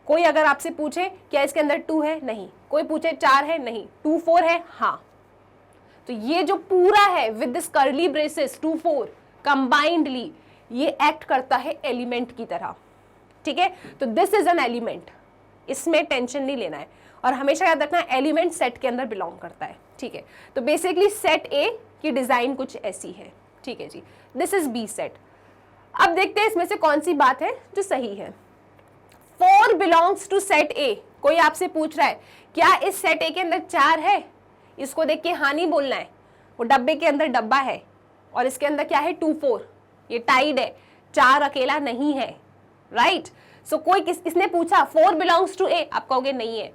कोई अगर आपसे पूछे क्या इसके अंदर 2 है? नहीं। कोई पूछे 4 है? नहीं। 2, 4 है? हाँ। तो ये जो पूरा है with this curly braces 2, 4 combinedly ये एक्ट करता है एलिमेंट की तरह। ठीक है, तो दिस इज एन एलिमेंट। इसमें टेंशन नहीं लेना है और हमेशा याद रखना है एलिमेंट सेट के अंदर बिलोंग करता है। ठीक है, तो बेसिकली सेट ए की डिजाइन कुछ ऐसी है। ठीक है जी, दिस इज बी सेट। अब देखते हैं इसमें से कौन सी बात है जो सही है। 4 बिलोंग्स टू सेट ए। कोई आपसे पूछ रहा है क्या इस सेट ए के अंदर 4 है? इसको देख के हाँ नहीं बोलना है। वो डब्बे के अंदर डब्बा है और इसके अंदर क्या है? 2, 4। ये टाइड है, 4 अकेला नहीं है। राइट, सो कोई इसने पूछा 4 बिलोंग्स टू ए, आप कहोगे नहीं है,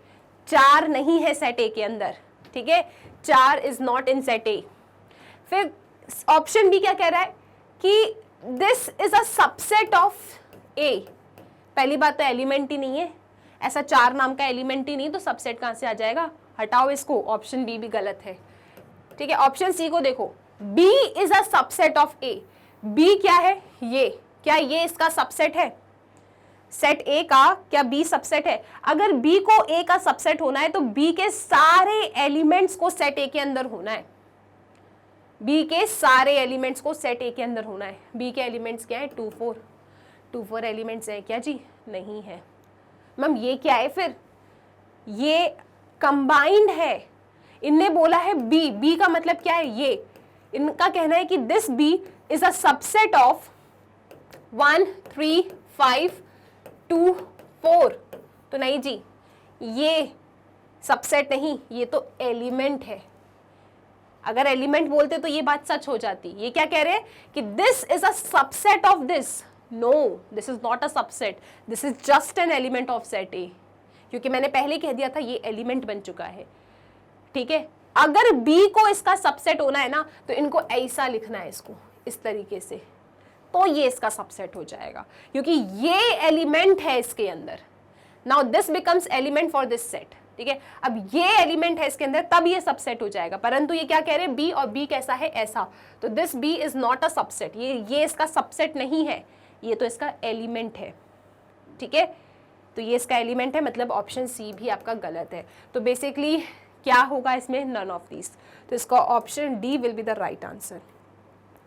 4 नहीं है सेट ए के अंदर। ठीक है, 4 is not in set A. फिर ऑप्शन बी क्या कह रहा है कि this is a subset of A. पहली बात तो एलिमेंट ही नहीं है, ऐसा 4 नाम का एलिमेंट ही नहीं, तो सबसेट कहां से आ जाएगा? हटाओ इसको, ऑप्शन बी भी गलत है। ठीक है, ऑप्शन सी को देखो, B is a subset of A. B क्या है? ये क्या ये इसका सबसेट है? सेट ए का क्या बी सबसेट है? अगर बी को ए का सबसेट होना है तो बी के सारे एलिमेंट्स को सेट ए के अंदर होना है। बी के सारे एलिमेंट्स को सेट ए के अंदर होना है। बी के एलिमेंट्स क्या है? 2, 4। 2, 4 एलिमेंट्स है क्या जी? नहीं है। मैम ये क्या है फिर? ये कंबाइंड है। इनने बोला है बी, बी का मतलब क्या है? ये इनका कहना है कि this B is a subset of 1, 3, 5, 2, 4। तो नहीं जी, ये सबसेट नहीं, ये तो एलिमेंट है। अगर एलिमेंट बोलते तो ये बात सच हो जाती। ये क्या कह रहे हैं कि this is a subset of this. No, this is not a subset, this is just an element of set A. क्योंकि मैंने पहले कह दिया था ये एलिमेंट बन चुका है। ठीक है, अगर बी को इसका सबसेट होना है ना तो इनको ऐसा लिखना है, इसको इस तरीके से, तो ये इसका सबसेट हो जाएगा क्योंकि ये एलिमेंट है इसके अंदर। Now this becomes element for this set. ठीक है, अब ये एलिमेंट है इसके अंदर, तब ये सबसेट हो जाएगा। परंतु ये क्या कह रहे हैं? बी, और बी कैसा है? ऐसा। तो this B is not a subset, ये इसका सबसेट नहीं है, ये तो इसका एलिमेंट है। ठीक है, तो ये इसका एलिमेंट है, मतलब ऑप्शन सी भी आपका गलत है। तो बेसिकली क्या होगा इसमें? None of these. तो इसका option D will be the right answer,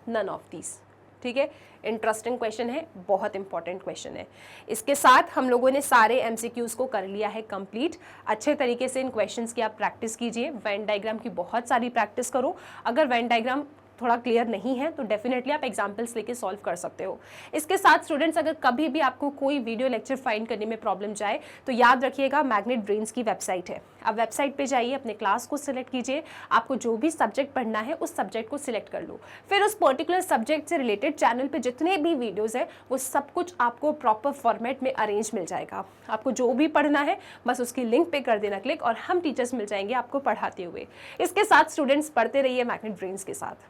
none of these. ठीक है, इंटरेस्टिंग क्वेश्चन है, बहुत इंपॉर्टेंट क्वेश्चन है। इसके साथ हम लोगों ने सारे एमसीक्यूज को कर लिया है कंप्लीट। अच्छे तरीके से इन क्वेश्चंस की आप प्रैक्टिस कीजिए। वेन डायग्राम की बहुत सारी प्रैक्टिस करो। अगर वेन डायग्राम थोड़ा क्लियर नहीं है तो डेफिनेटली आप एग्जाम्पल्स लेके सॉल्व कर सकते हो। इसके साथ स्टूडेंट्स, अगर कभी भी आपको कोई वीडियो लेक्चर फाइंड करने में प्रॉब्लम जाए तो याद रखिएगा मैग्नेट ब्रेन्स की वेबसाइट है। आप वेबसाइट पे जाइए, अपने क्लास को सिलेक्ट कीजिए, आपको जो भी सब्जेक्ट पढ़ना है उस सब्जेक्ट को सिलेक्ट कर लो, फिर उस पर्टिकुलर सब्जेक्ट से रिलेटेड चैनल पे जितने भी वीडियोस है वो सब कुछ आपको प्रॉपर फॉर्मेट में अरेंज मिल जाएगा। आपको जो भी पढ़ना है बस उसकी लिंक पे कर देना क्लिक और हम टीचर्स मिल जाएंगे आपको पढ़ाते हुए। इसके साथ स्टूडेंट्स पढ़ते रहिए मैग्नेट ब्रेन्स के साथ।